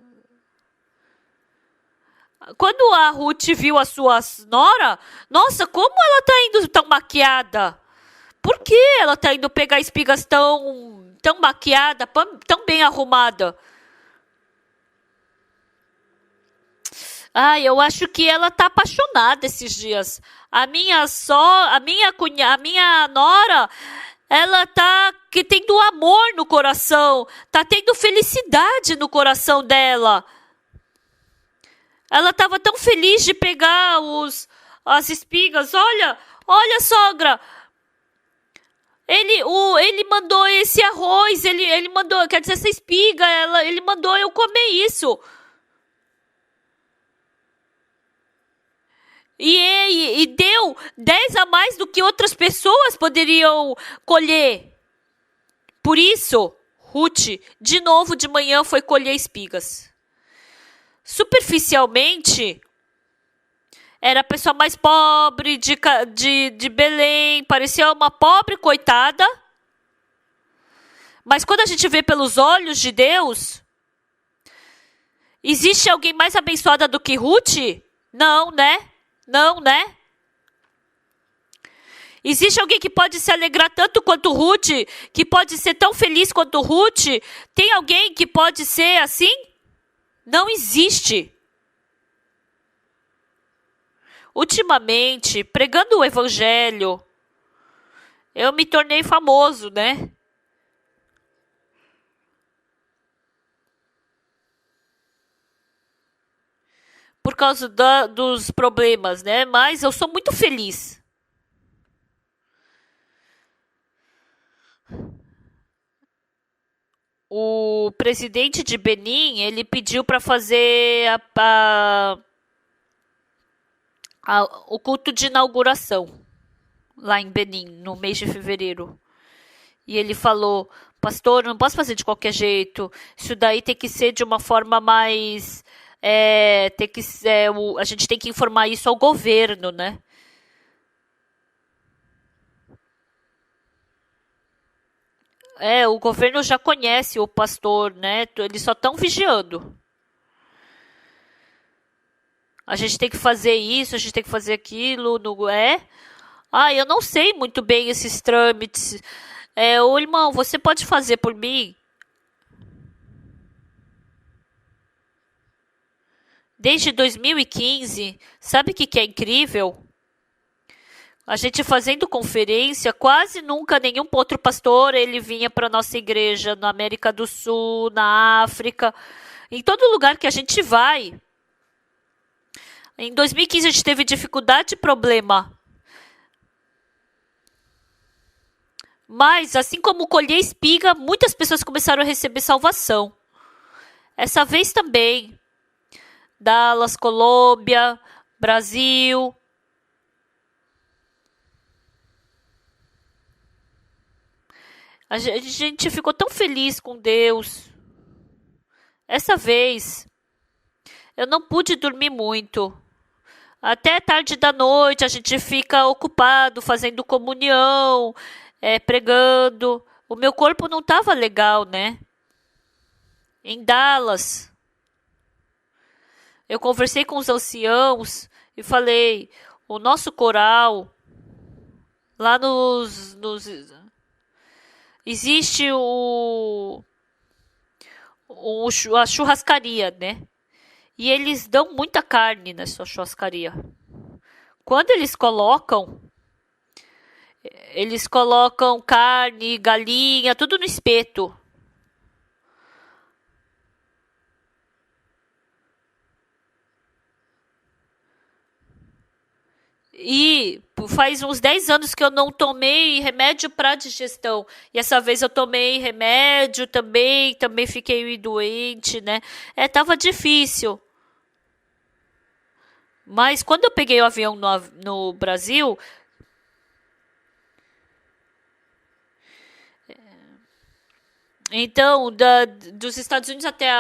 Quando a Ruth viu a sua nora, nossa, como ela tá indo tão maquiada? Por que ela tá indo pegar espigas tão maquiada, tão bem arrumada? Eu acho que ela tá apaixonada esses dias. A minha nora, ela tá tendo amor no coração, tá tendo felicidade no coração dela. Ela estava tão feliz de pegar as espigas. Olha, sogra. Ele mandou esse arroz, ele mandou, quer dizer, essa espiga, ele mandou eu comer isso. E deu 10 a mais do que outras pessoas poderiam colher. Por isso, Ruth, de novo de manhã foi colher espigas. Superficialmente, era a pessoa mais pobre de Belém, parecia uma pobre coitada. Mas quando a gente vê pelos olhos de Deus, existe alguém mais abençoada do que Ruth? Não, né? Não, né? Existe alguém que pode se alegrar tanto quanto Ruth, que pode ser tão feliz quanto Ruth? Tem alguém que pode ser assim? Não existe. Ultimamente, pregando o evangelho, eu me tornei famoso, né? Por causa dos problemas, né? Mas eu sou muito feliz. O presidente de Benin, ele pediu para fazer o culto de inauguração lá em Benin, no mês de fevereiro. E ele falou, pastor, não posso fazer de qualquer jeito. Isso daí tem que ser de uma forma mais... a gente tem que informar isso ao governo, né? O governo já conhece o pastor, né? Eles só estão vigiando. A gente tem que fazer isso, a gente tem que fazer aquilo, eu não sei muito bem esses trâmites. Ô irmão, você pode fazer por mim? Desde 2015, sabe o que é incrível? A gente fazendo conferência, quase nunca nenhum outro pastor ele vinha para nossa igreja na América do Sul, na África, em todo lugar que a gente vai. Em 2015 a gente teve dificuldade e problema. Mas, assim como colher espiga, muitas pessoas começaram a receber salvação. Essa vez também. Dallas, Colômbia, Brasil. A gente ficou tão feliz com Deus. Essa vez, eu não pude dormir muito. Até tarde da noite a gente fica ocupado, fazendo comunhão, pregando. O meu corpo não estava legal, né? Em Dallas, eu conversei com os anciãos e falei, o nosso coral, lá existe a churrascaria, né? E eles dão muita carne nessa churrascaria. Quando eles colocam carne, galinha, tudo no espeto. E faz uns 10 anos que eu não tomei remédio para digestão. E essa vez eu tomei remédio também fiquei doente, né? Tava difícil. Mas quando eu peguei o avião no Brasil, Então, dos Estados Unidos até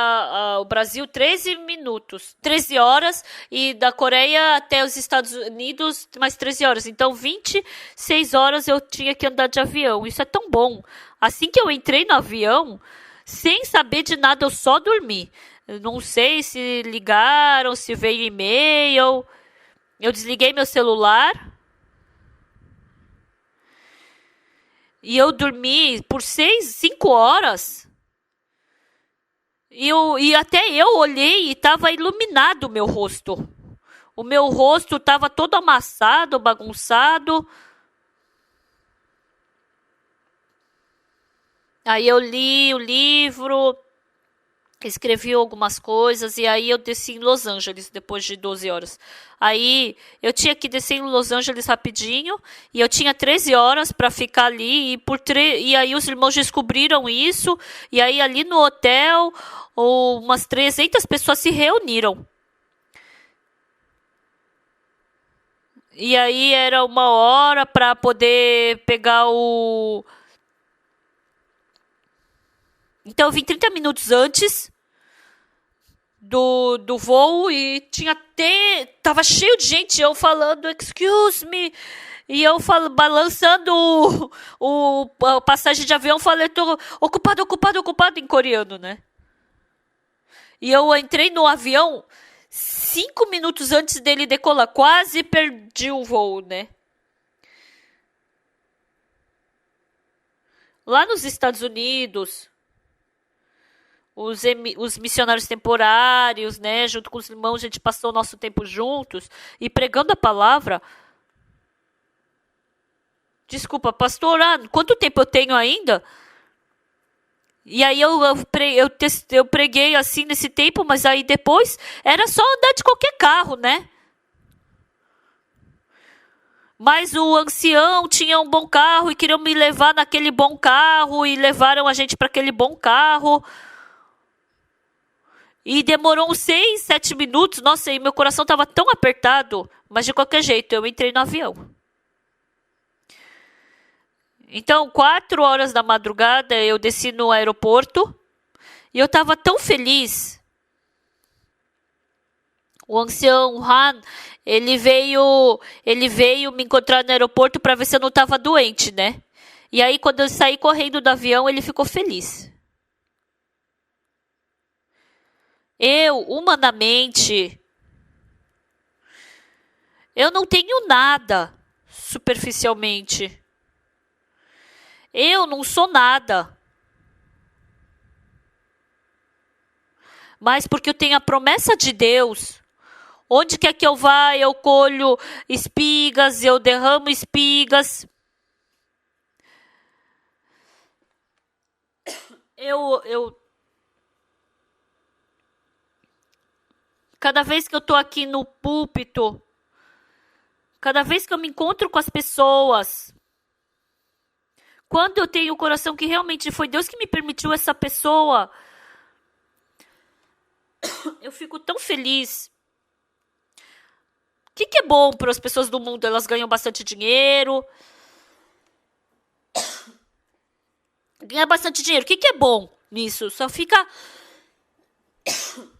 o Brasil, 13 minutos, 13 horas, e da Coreia até os Estados Unidos, mais 13 horas. Então, 26 horas eu tinha que andar de avião. Isso é tão bom. Assim que eu entrei no avião, sem saber de nada, eu só dormi. Eu não sei se ligaram, se veio e-mail. Eu desliguei meu celular e eu dormi por 5 horas. E até eu olhei e estava iluminado o meu rosto. O meu rosto estava todo amassado, bagunçado. Aí eu li o livro, escrevi algumas coisas e aí eu desci em Los Angeles depois de 12 horas. Aí eu tinha que descer em Los Angeles rapidinho e eu tinha 13 horas para ficar ali e aí os irmãos descobriram isso e aí ali no hotel umas 300 pessoas se reuniram. E aí era 1 hora para poder pegar o... Então eu vim 30 minutos antes do voo e tava cheio de gente, eu falando, excuse me, e eu balançando a passagem de avião, falei, tô ocupado em coreano, né? E eu entrei no avião 5 minutos antes dele decolar, quase perdi o voo, né? Lá nos Estados Unidos, os missionários temporários, né? Junto com os irmãos, a gente passou o nosso tempo juntos e pregando a palavra. Desculpa, pastor, quanto tempo eu tenho ainda? E aí eu preguei assim nesse tempo, mas aí depois era só andar de qualquer carro, né? Mas o ancião tinha um bom carro e queriam me levar naquele bom carro e levaram a gente para aquele bom carro. E demorou uns 6, 7 minutos. Nossa, e meu coração estava tão apertado. Mas de qualquer jeito, eu entrei no avião. Então, 4 horas da madrugada, eu desci no aeroporto. E eu estava tão feliz. O ancião Han, ele veio me encontrar no aeroporto para ver se eu não estava doente, né? E aí, quando eu saí correndo do avião, ele ficou feliz. Eu, humanamente, eu não tenho nada superficialmente. Eu não sou nada. Mas porque eu tenho a promessa de Deus. Onde quer que eu vá, eu colho espigas, eu derramo espigas. Cada vez que eu estou aqui no púlpito, cada vez que eu me encontro com as pessoas, quando eu tenho o coração que realmente foi Deus que me permitiu essa pessoa, eu fico tão feliz. O que é bom para as pessoas do mundo? Elas ganham bastante dinheiro. Ganhar bastante dinheiro. O que é bom nisso? Só fica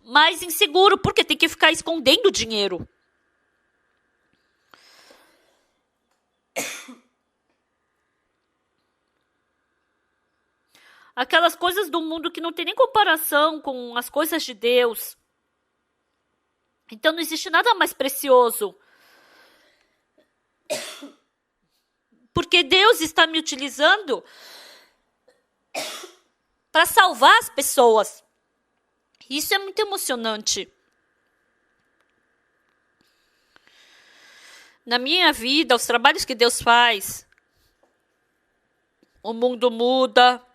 mais inseguro, porque tem que ficar escondendo o dinheiro. Aquelas coisas do mundo que não tem nem comparação com as coisas de Deus. Então não existe nada mais precioso. Porque Deus está me utilizando para salvar as pessoas. Isso é muito emocionante. Na minha vida, os trabalhos que Deus faz, o mundo muda.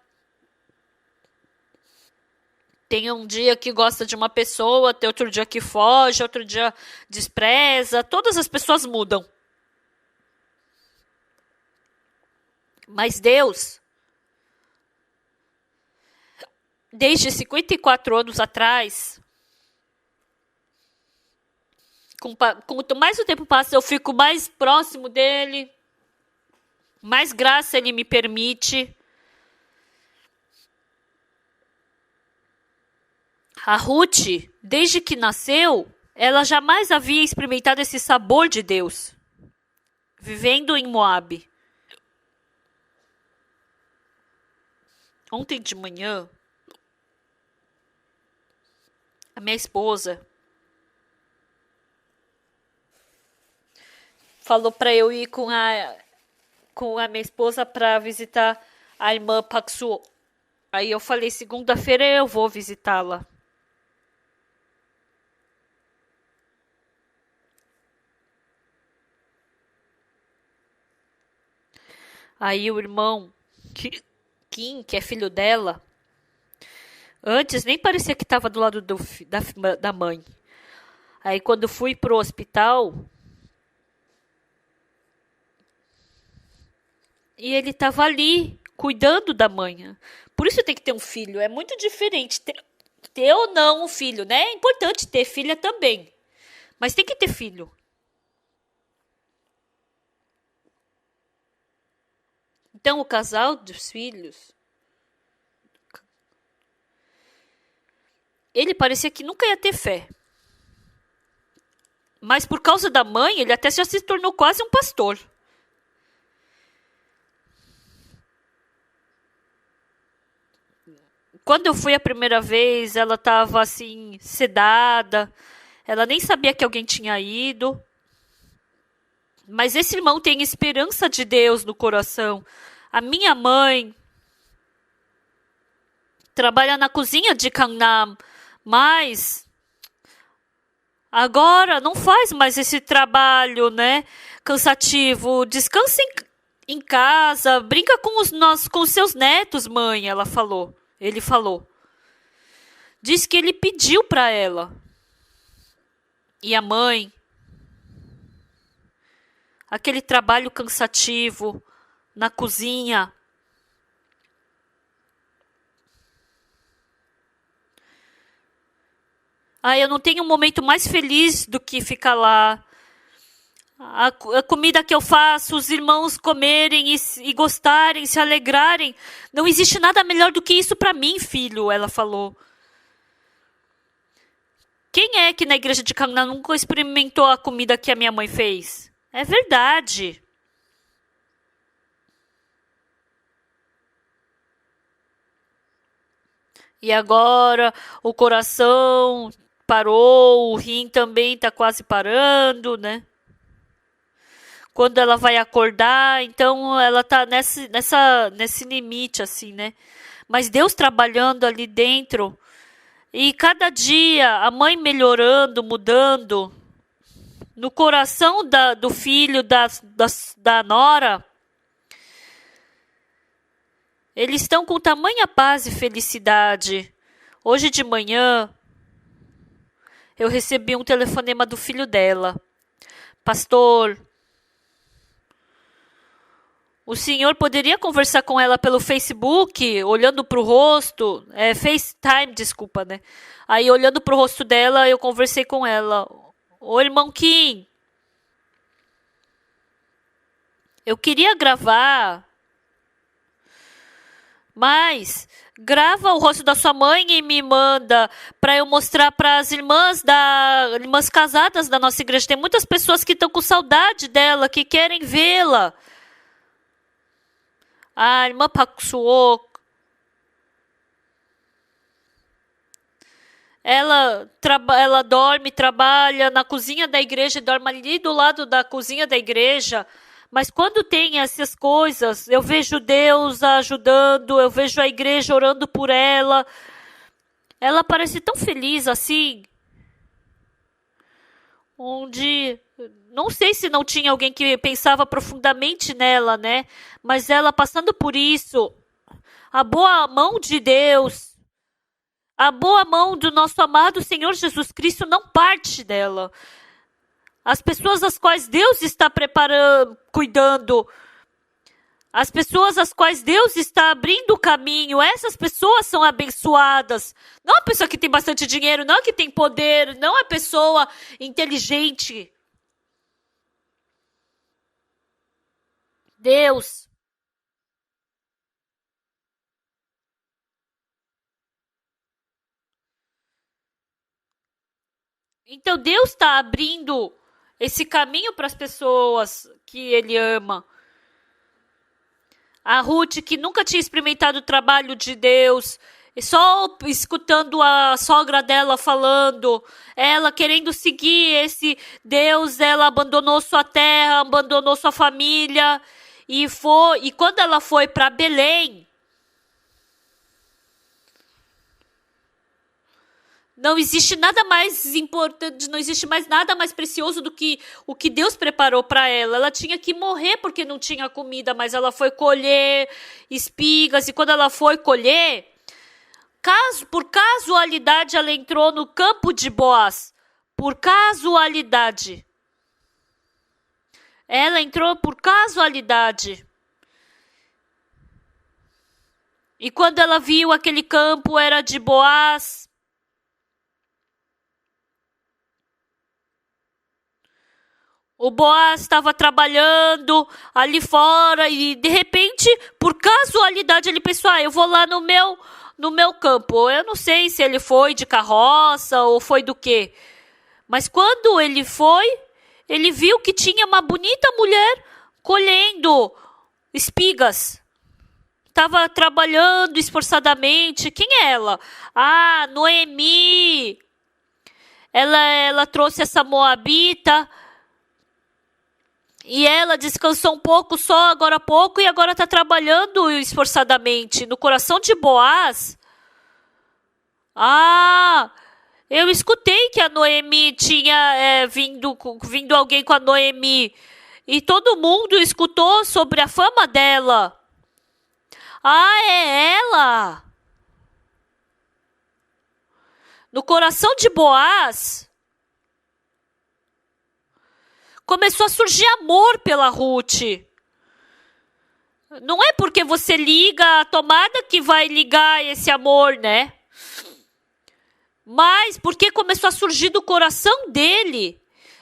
Tem um dia que gosta de uma pessoa, tem outro dia que foge, outro dia despreza. Todas as pessoas mudam. Mas Deus, desde 54 anos atrás, quanto mais o tempo passa, eu fico mais próximo dele, mais graça ele me permite. A Ruth, desde que nasceu, ela jamais havia experimentado esse sabor de Deus, vivendo em Moabe. Ontem de manhã, a minha esposa falou para eu ir com a minha esposa para visitar a irmã Paxuo. Aí eu falei, segunda-feira eu vou visitá-la. Aí o irmão Kim, que é filho dela, antes nem parecia que estava do lado da mãe. Aí quando fui pro hospital, e ele estava ali, cuidando da mãe. Por isso tem que ter um filho. É muito diferente ter ou não um filho, né? É importante ter filha também. Mas tem que ter filho. Então o casal dos filhos, ele parecia que nunca ia ter fé. Mas por causa da mãe, ele até já se tornou quase um pastor. Quando eu fui a primeira vez, ela estava assim, sedada. Ela nem sabia que alguém tinha ido. Mas esse irmão tem esperança de Deus no coração. A minha mãe trabalha na cozinha de Gangnam, mas agora não faz mais esse trabalho, né? Cansativo. Descansa em casa, brinca com os seus netos, mãe, ela falou. Ele falou. Diz que ele pediu para ela. E a mãe, aquele trabalho cansativo na cozinha. Eu não tenho um momento mais feliz do que ficar lá. A comida que eu faço, os irmãos comerem e gostarem, se alegrarem. Não existe nada melhor do que isso para mim, filho, ela falou. Quem é que na igreja de Gangnam nunca experimentou a comida que a minha mãe fez? É verdade. E agora o coração parou, o rim também está quase parando, né? Quando ela vai acordar, então ela está nesse limite, assim, né? Mas Deus trabalhando ali dentro. E cada dia a mãe melhorando, mudando. No coração do filho, da nora. Eles estão com tamanha paz e felicidade. Hoje de manhã, eu recebi um telefonema do filho dela. Pastor, o senhor poderia conversar com ela pelo Facebook, olhando para o rosto? FaceTime, desculpa, né? Aí, olhando para o rosto dela, eu conversei com ela. Ô, irmão Kim, eu queria gravar, mas grava o rosto da sua mãe e me manda para eu mostrar para as irmãs casadas da nossa igreja. Tem muitas pessoas que estão com saudade dela, que querem vê-la. A irmã Paxuok, ela dorme, trabalha na cozinha da igreja, dorme ali do lado da cozinha da igreja. Mas quando tem essas coisas, eu vejo Deus ajudando, eu vejo a igreja orando por ela. Ela parece tão feliz assim. Onde, não sei se não tinha alguém que pensava profundamente nela, né? Mas ela passando por isso, a boa mão de Deus, a boa mão do nosso amado Senhor Jesus Cristo não parte dela. As pessoas às quais Deus está preparando, cuidando, as pessoas às quais Deus está abrindo o caminho, essas pessoas são abençoadas. Não a pessoa que tem bastante dinheiro, não a que tem poder, não a pessoa inteligente. Deus Então Deus está abrindo esse caminho para as pessoas que Ele ama. A Ruth, que nunca tinha experimentado o trabalho de Deus, só escutando a sogra dela falando, ela querendo seguir esse Deus, ela abandonou sua terra, abandonou sua família e quando ela foi para Belém, não existe nada mais importante, não existe mais nada mais precioso do que o que Deus preparou para ela. Ela tinha que morrer porque não tinha comida, mas ela foi colher espigas e quando ela foi colher, por casualidade, ela entrou no campo de Boaz. Por casualidade. Ela entrou por casualidade. E quando ela viu aquele campo era de Boaz, o Boaz estava trabalhando ali fora e de repente, por casualidade, ele pensou: eu vou lá no meu campo. Eu não sei se ele foi de carroça ou foi do quê. Mas quando ele foi, ele viu que tinha uma bonita mulher colhendo espigas. Estava trabalhando esforçadamente. Quem é ela? Ah, Noemi. Ela trouxe essa moabita. E ela descansou um pouco só, agora há pouco, e agora está trabalhando esforçadamente. No coração de Boaz. Ah, eu escutei que a Noemi tinha vindo alguém com a Noemi. E todo mundo escutou sobre a fama dela. Ah, é ela. No coração de Boaz começou a surgir amor pela Ruth. Não é porque você liga a tomada que vai ligar esse amor, né? Mas porque começou a surgir do coração dele.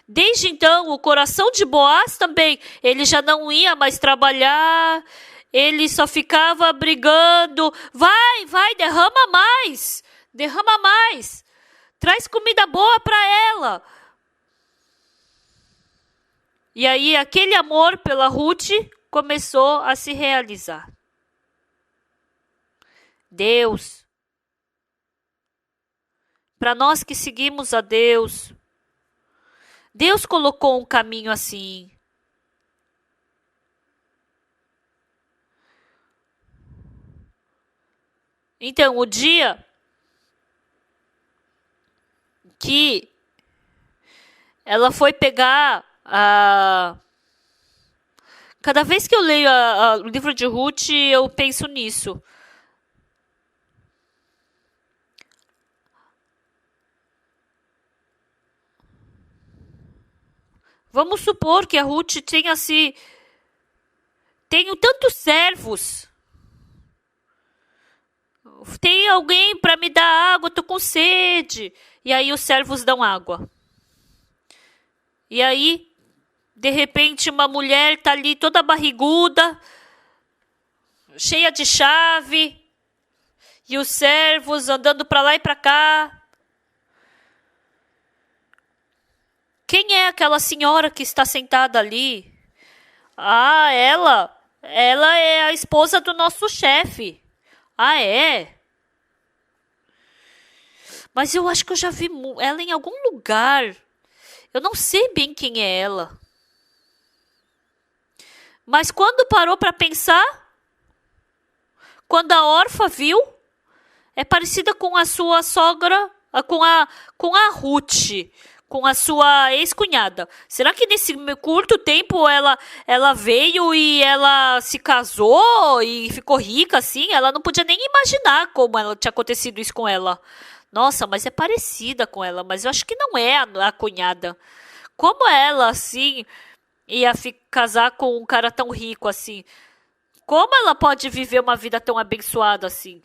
Desde então, o coração de Boaz também. Ele já não ia mais trabalhar. Ele só ficava brigando. Vai, derrama mais. Derrama mais. Traz comida boa para ela. E aí aquele amor pela Ruth começou a se realizar. Deus, para nós que seguimos a Deus, Deus colocou um caminho assim. Então, o dia que ela foi pegar cada vez que eu leio o livro de Ruth, eu penso nisso. Vamos supor que a Ruth tenho tantos servos. Tem alguém para me dar água, estou com sede. E aí os servos dão água. E aí, de repente, uma mulher está ali toda barriguda, cheia de chave, e os servos andando para lá e para cá. Quem é aquela senhora que está sentada ali? Ah, ela é a esposa do nosso chefe. Ah, é? Mas eu acho que eu já vi ela em algum lugar. Eu não sei bem quem é ela. Mas quando parou para pensar, quando a órfã viu, é parecida com a sua sogra, com a Ruth, com a sua ex-cunhada. Será que nesse curto tempo ela veio e ela se casou e ficou rica assim? Ela não podia nem imaginar como ela tinha acontecido isso com ela. Nossa, mas é parecida com ela, mas eu acho que não é a cunhada. Como ela, assim, ia casar com um cara tão rico assim? Como ela pode viver uma vida tão abençoada assim?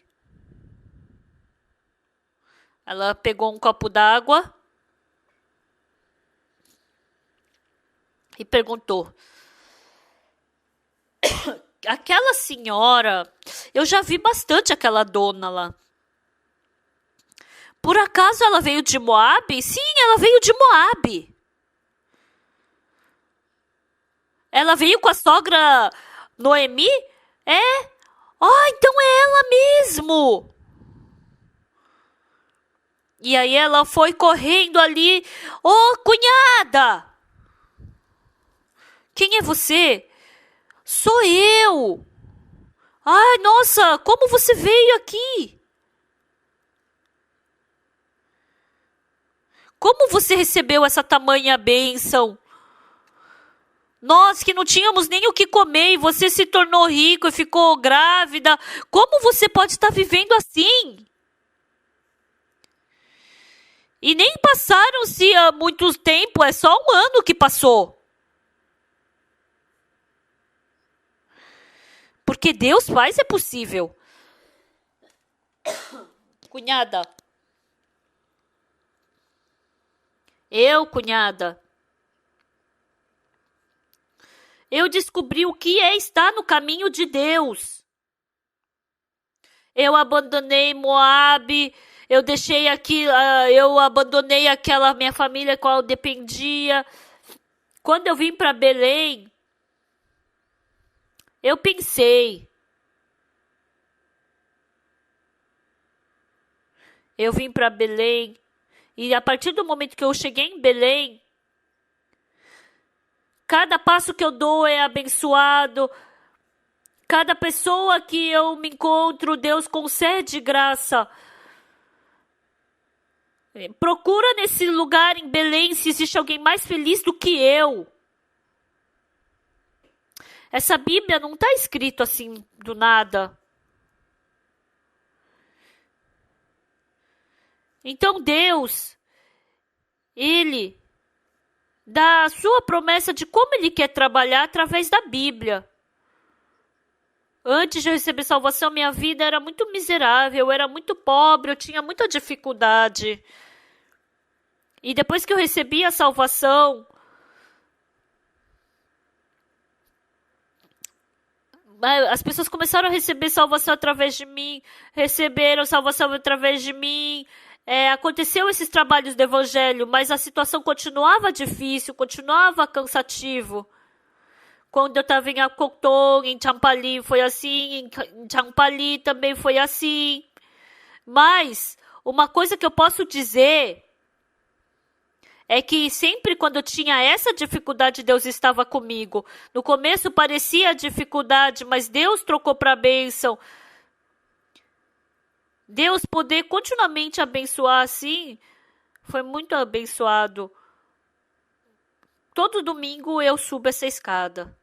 Ela pegou um copo d'água e perguntou: aquela senhora, eu já vi bastante aquela dona lá. Por acaso ela veio de Moabe? Sim, ela veio de Moabe. Ela veio com a sogra Noemi? É? Então é ela mesmo. E aí ela foi correndo ali. Cunhada! Quem é você? Sou eu. Ai, nossa, como você veio aqui? Como você recebeu essa tamanha bênção? Nós que não tínhamos nem o que comer e você se tornou rico e ficou grávida. Como você pode estar vivendo assim? E nem passaram-se há muito tempo, é só um ano que passou. Porque Deus faz, é possível. Cunhada. Cunhada. Eu descobri o que é estar no caminho de Deus. Eu abandonei Moabe, eu deixei aqui, eu abandonei aquela minha família com a qual eu dependia. Quando eu vim para Belém, eu pensei. Eu vim para Belém e a partir do momento que eu cheguei em Belém, cada passo que eu dou é abençoado. Cada pessoa que eu me encontro, Deus concede graça. Procura nesse lugar em Belém se existe alguém mais feliz do que eu. Essa Bíblia não está escrito assim do nada. Então Deus, Ele dá a sua promessa de como Ele quer trabalhar através da Bíblia. Antes de eu receber salvação, minha vida era muito miserável, eu era muito pobre, eu tinha muita dificuldade. E depois que eu recebi a salvação, as pessoas começaram a receber salvação através de mim, receberam salvação através de mim. Aconteceu esses trabalhos do evangelho, mas a situação continuava difícil, continuava cansativo. Quando eu estava em Akoton, em Champali foi assim, em Champali também foi assim. Mas uma coisa que eu posso dizer é que sempre quando eu tinha essa dificuldade, Deus estava comigo. No começo parecia dificuldade, mas Deus trocou para a bênção. Deus poder continuamente abençoar assim, foi muito abençoado. Todo domingo eu subo essa escada.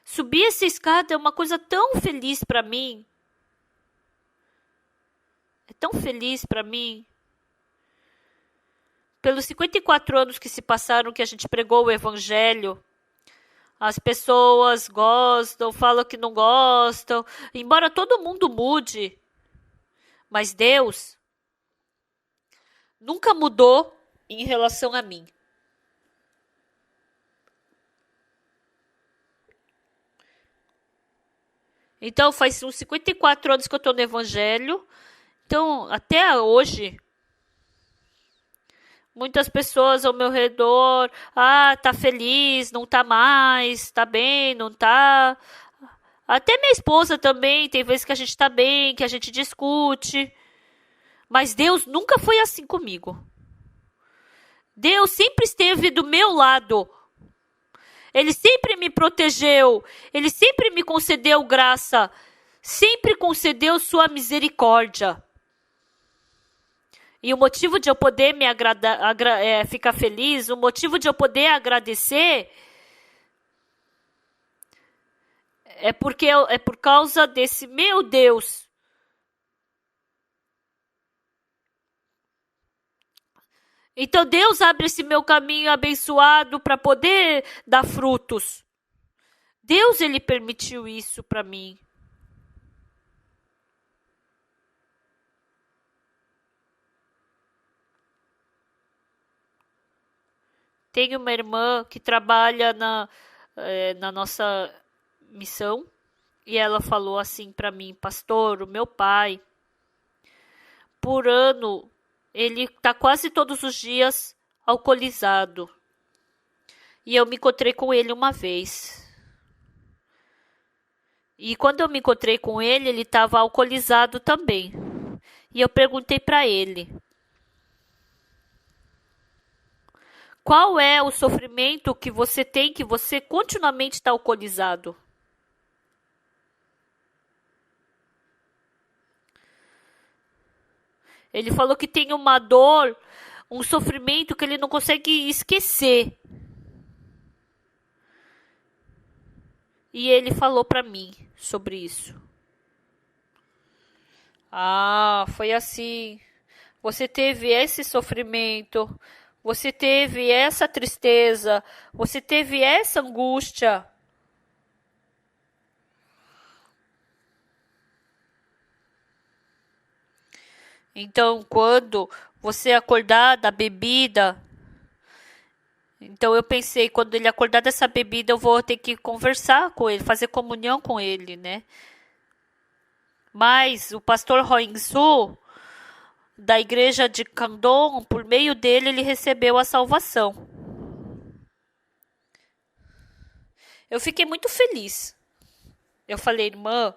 Subir essa escada é uma coisa tão feliz para mim. É tão feliz para mim. Pelos 54 anos que se passaram que a gente pregou o evangelho, as pessoas gostam, falam que não gostam, embora todo mundo mude, mas Deus nunca mudou em relação a mim. Então, faz uns 54 anos que eu estou no Evangelho. Então, até hoje, muitas pessoas ao meu redor, tá feliz, não tá mais, tá bem, não tá. Até minha esposa também, tem vezes que a gente tá bem, que a gente discute. Mas Deus nunca foi assim comigo. Deus sempre esteve do meu lado. Ele sempre me protegeu, Ele sempre me concedeu graça, sempre concedeu sua misericórdia. E o motivo de eu poder me ficar feliz, o motivo de eu poder agradecer, é por causa desse meu Deus. Então Deus abre esse meu caminho abençoado para poder dar frutos. Deus, Ele permitiu isso para mim. Tenho uma irmã que trabalha na nossa missão. E ela falou assim para mim: pastor, o meu pai, por ano, ele tá quase todos os dias alcoolizado. E eu me encontrei com ele uma vez. E quando eu me encontrei com ele estava alcoolizado também. E eu perguntei para ele: qual é o sofrimento que você tem que você continuamente está alcoolizado? Ele falou que tem uma dor, um sofrimento que ele não consegue esquecer. E ele falou para mim sobre isso. Ah, foi assim. Você teve esse sofrimento, você teve essa tristeza, você teve essa angústia. Então, quando você acordar da bebida, então eu pensei, quando ele acordar dessa bebida, eu vou ter que conversar com ele, fazer comunhão com ele, né? Mas o pastor Roinsu, da igreja de Candon, por meio dele, ele recebeu a salvação. Eu fiquei muito feliz. Eu falei: irmã,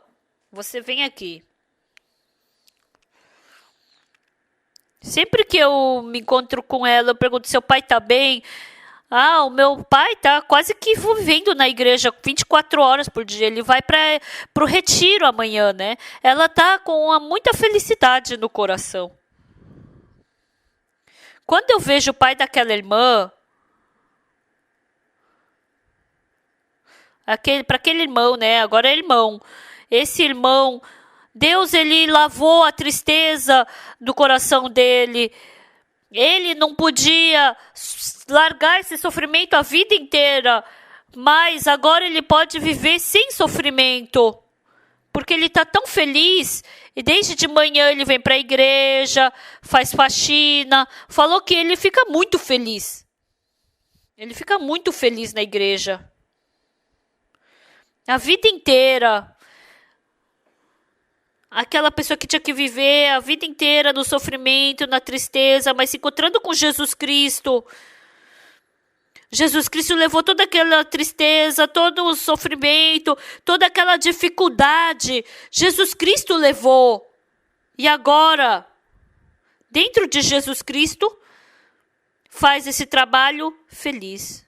você vem aqui. Sempre que eu me encontro com ela, eu pergunto: seu pai tá bem? Ah, o meu pai tá quase que vivendo na igreja 24 horas por dia. Ele vai para o retiro amanhã, né? Ela tá com muita felicidade no coração. Quando eu vejo o pai daquela irmã, para aquele irmão, né? Agora é irmão. Esse irmão, Deus, ele lavou a tristeza do coração dele. Ele não podia largar esse sofrimento a vida inteira, mas agora ele pode viver sem sofrimento, porque ele está tão feliz. E desde de manhã ele vem para a igreja, faz faxina, falou que ele fica muito feliz. Ele fica muito feliz na igreja. A vida inteira. Aquela pessoa que tinha que viver a vida inteira no sofrimento, na tristeza, mas se encontrando com Jesus Cristo. Jesus Cristo levou toda aquela tristeza, todo o sofrimento, toda aquela dificuldade. Jesus Cristo levou. E agora, dentro de Jesus Cristo, faz esse trabalho feliz.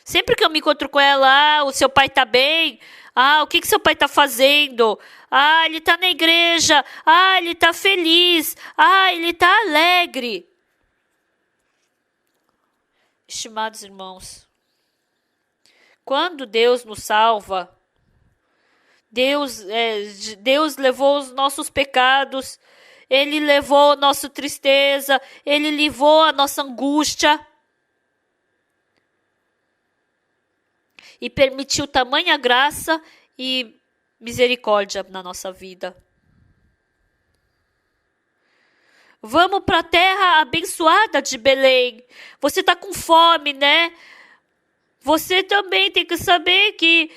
Sempre que eu me encontro com ela, o seu pai tá bem? O que seu pai tá fazendo? Ele tá na igreja. Ele tá feliz. Ele tá alegre. Estimados irmãos, quando Deus nos salva, Deus levou os nossos pecados, Ele levou a nossa tristeza, Ele levou a nossa angústia. E permitiu tamanha graça e misericórdia na nossa vida. Vamos para a terra abençoada de Belém. Você está com fome, né? Você também tem que saber que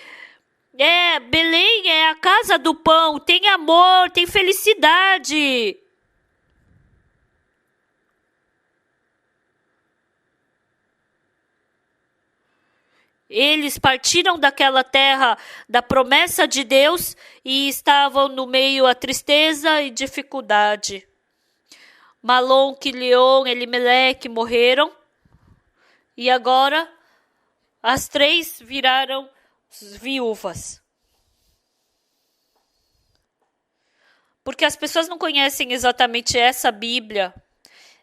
Belém é a casa do pão. Tem amor, tem felicidade. Eles partiram daquela terra da promessa de Deus e estavam no meio a tristeza e dificuldade. Malom, Quilion, Elimeleque morreram e agora as três viraram viúvas. Porque as pessoas não conhecem exatamente essa Bíblia.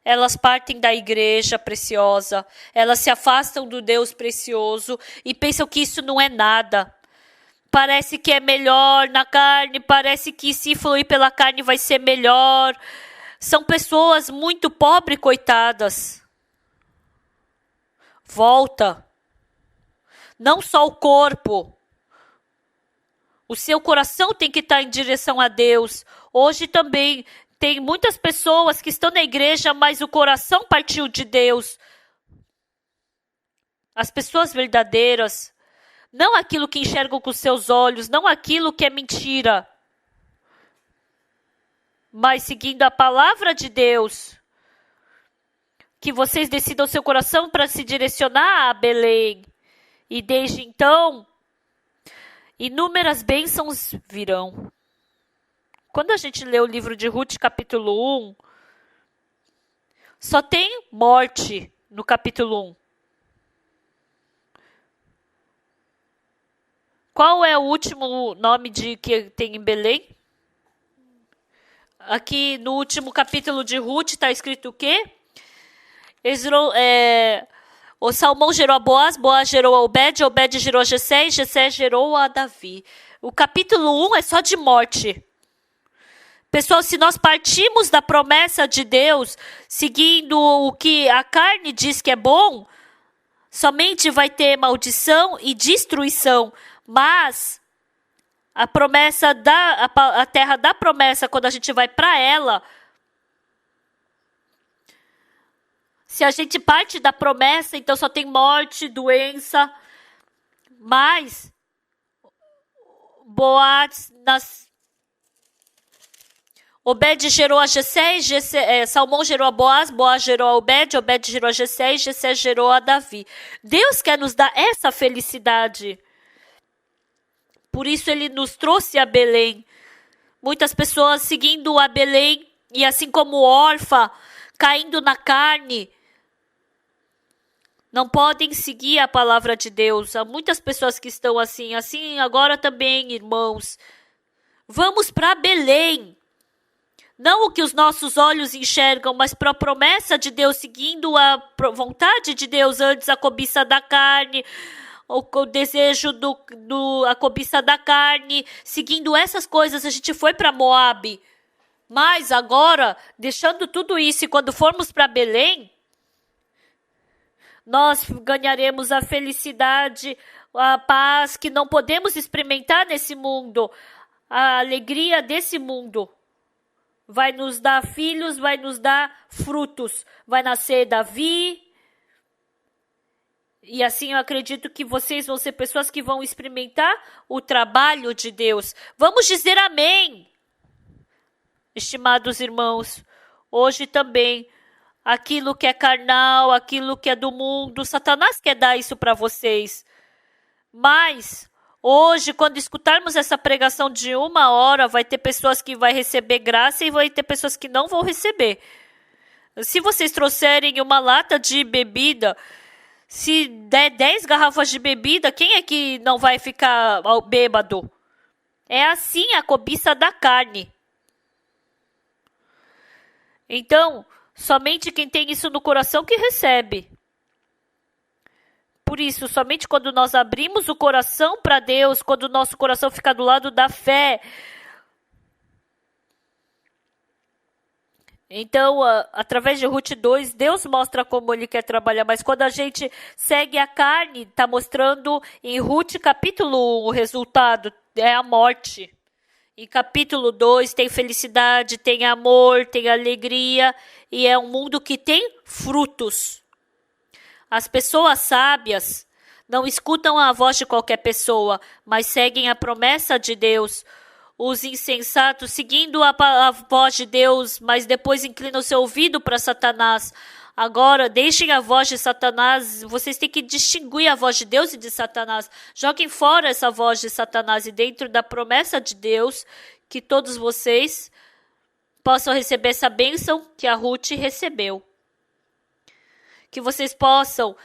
Elas partem da igreja preciosa, elas se afastam do Deus precioso e pensam que isso não é nada. Parece que é melhor na carne, parece que se fluir pela carne vai ser melhor. São pessoas muito pobres, coitadas. Volta. Não só o corpo. O seu coração tem que estar em direção a Deus. Hoje também tem muitas pessoas que estão na igreja, mas o coração partiu de Deus. As pessoas verdadeiras, não aquilo que enxergam com seus olhos, não aquilo que é mentira, mas seguindo a palavra de Deus. Que vocês decidam seu coração para se direcionar a Belém. E desde então, inúmeras bênçãos virão. Quando a gente lê o livro de Ruth, capítulo 1, só tem morte no capítulo 1. Qual é o último nome que tem em Belém? Aqui no último capítulo de Ruth está escrito o quê? O Salmão gerou a Boaz, Boaz gerou a Obed, Obed gerou a Jessé, Jessé gerou a Davi. O capítulo 1 é só de morte. Pessoal, se nós partimos da promessa de Deus, seguindo o que a carne diz que é bom, somente vai ter maldição e destruição. Mas a promessa a terra da promessa, quando a gente vai para ela, se a gente parte da promessa, então só tem morte, doença. Mas Boaz, Obed gerou a Jessé, Salmão gerou a Boaz, Boaz gerou a Obed, Obed gerou a Jessé e Jessé gerou a Davi. Deus quer nos dar essa felicidade. Por isso ele nos trouxe a Belém. Muitas pessoas seguindo a Belém e assim como órfã, caindo na carne, não podem seguir a palavra de Deus. Há muitas pessoas que estão assim agora também, irmãos. Vamos para Belém. Não o que os nossos olhos enxergam, mas para a promessa de Deus, seguindo a vontade de Deus, antes a cobiça da carne, o desejo a cobiça da carne, seguindo essas coisas, a gente foi para Moabe. Mas agora, deixando tudo isso, e quando formos para Belém, nós ganharemos a felicidade, a paz que não podemos experimentar nesse mundo, a alegria desse mundo. Vai nos dar filhos, vai nos dar frutos. Vai nascer Davi. E assim eu acredito que vocês vão ser pessoas que vão experimentar o trabalho de Deus. Vamos dizer amém, estimados irmãos. Hoje também, aquilo que é carnal, aquilo que é do mundo, Satanás quer dar isso para vocês. Mas hoje, quando escutarmos essa pregação de 1 hora, vai ter pessoas que vão receber graça e vai ter pessoas que não vão receber. Se vocês trouxerem uma lata de bebida, se der 10 garrafas de bebida, quem é que não vai ficar bêbado? É assim a cobiça da carne. Então, somente quem tem isso no coração que recebe. Por isso, somente quando nós abrimos o coração para Deus, quando o nosso coração fica do lado da fé. Então, através de Ruth 2, Deus mostra como Ele quer trabalhar. Mas quando a gente segue a carne, está mostrando em Ruth capítulo 1 o resultado, é a morte. Em capítulo 2 tem felicidade, tem amor, tem alegria. E é um mundo que tem frutos. As pessoas sábias não escutam a voz de qualquer pessoa, mas seguem a promessa de Deus. Os insensatos, seguindo a voz de Deus, mas depois inclinam seu ouvido para Satanás. Agora, deixem a voz de Satanás. Vocês têm que distinguir a voz de Deus e de Satanás. Joguem fora essa voz de Satanás e dentro da promessa de Deus, que todos vocês possam receber essa bênção que a Ruth recebeu. Que vocês possam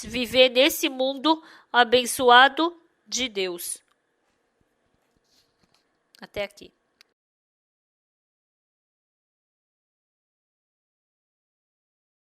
viver nesse mundo abençoado de Deus. Até aqui.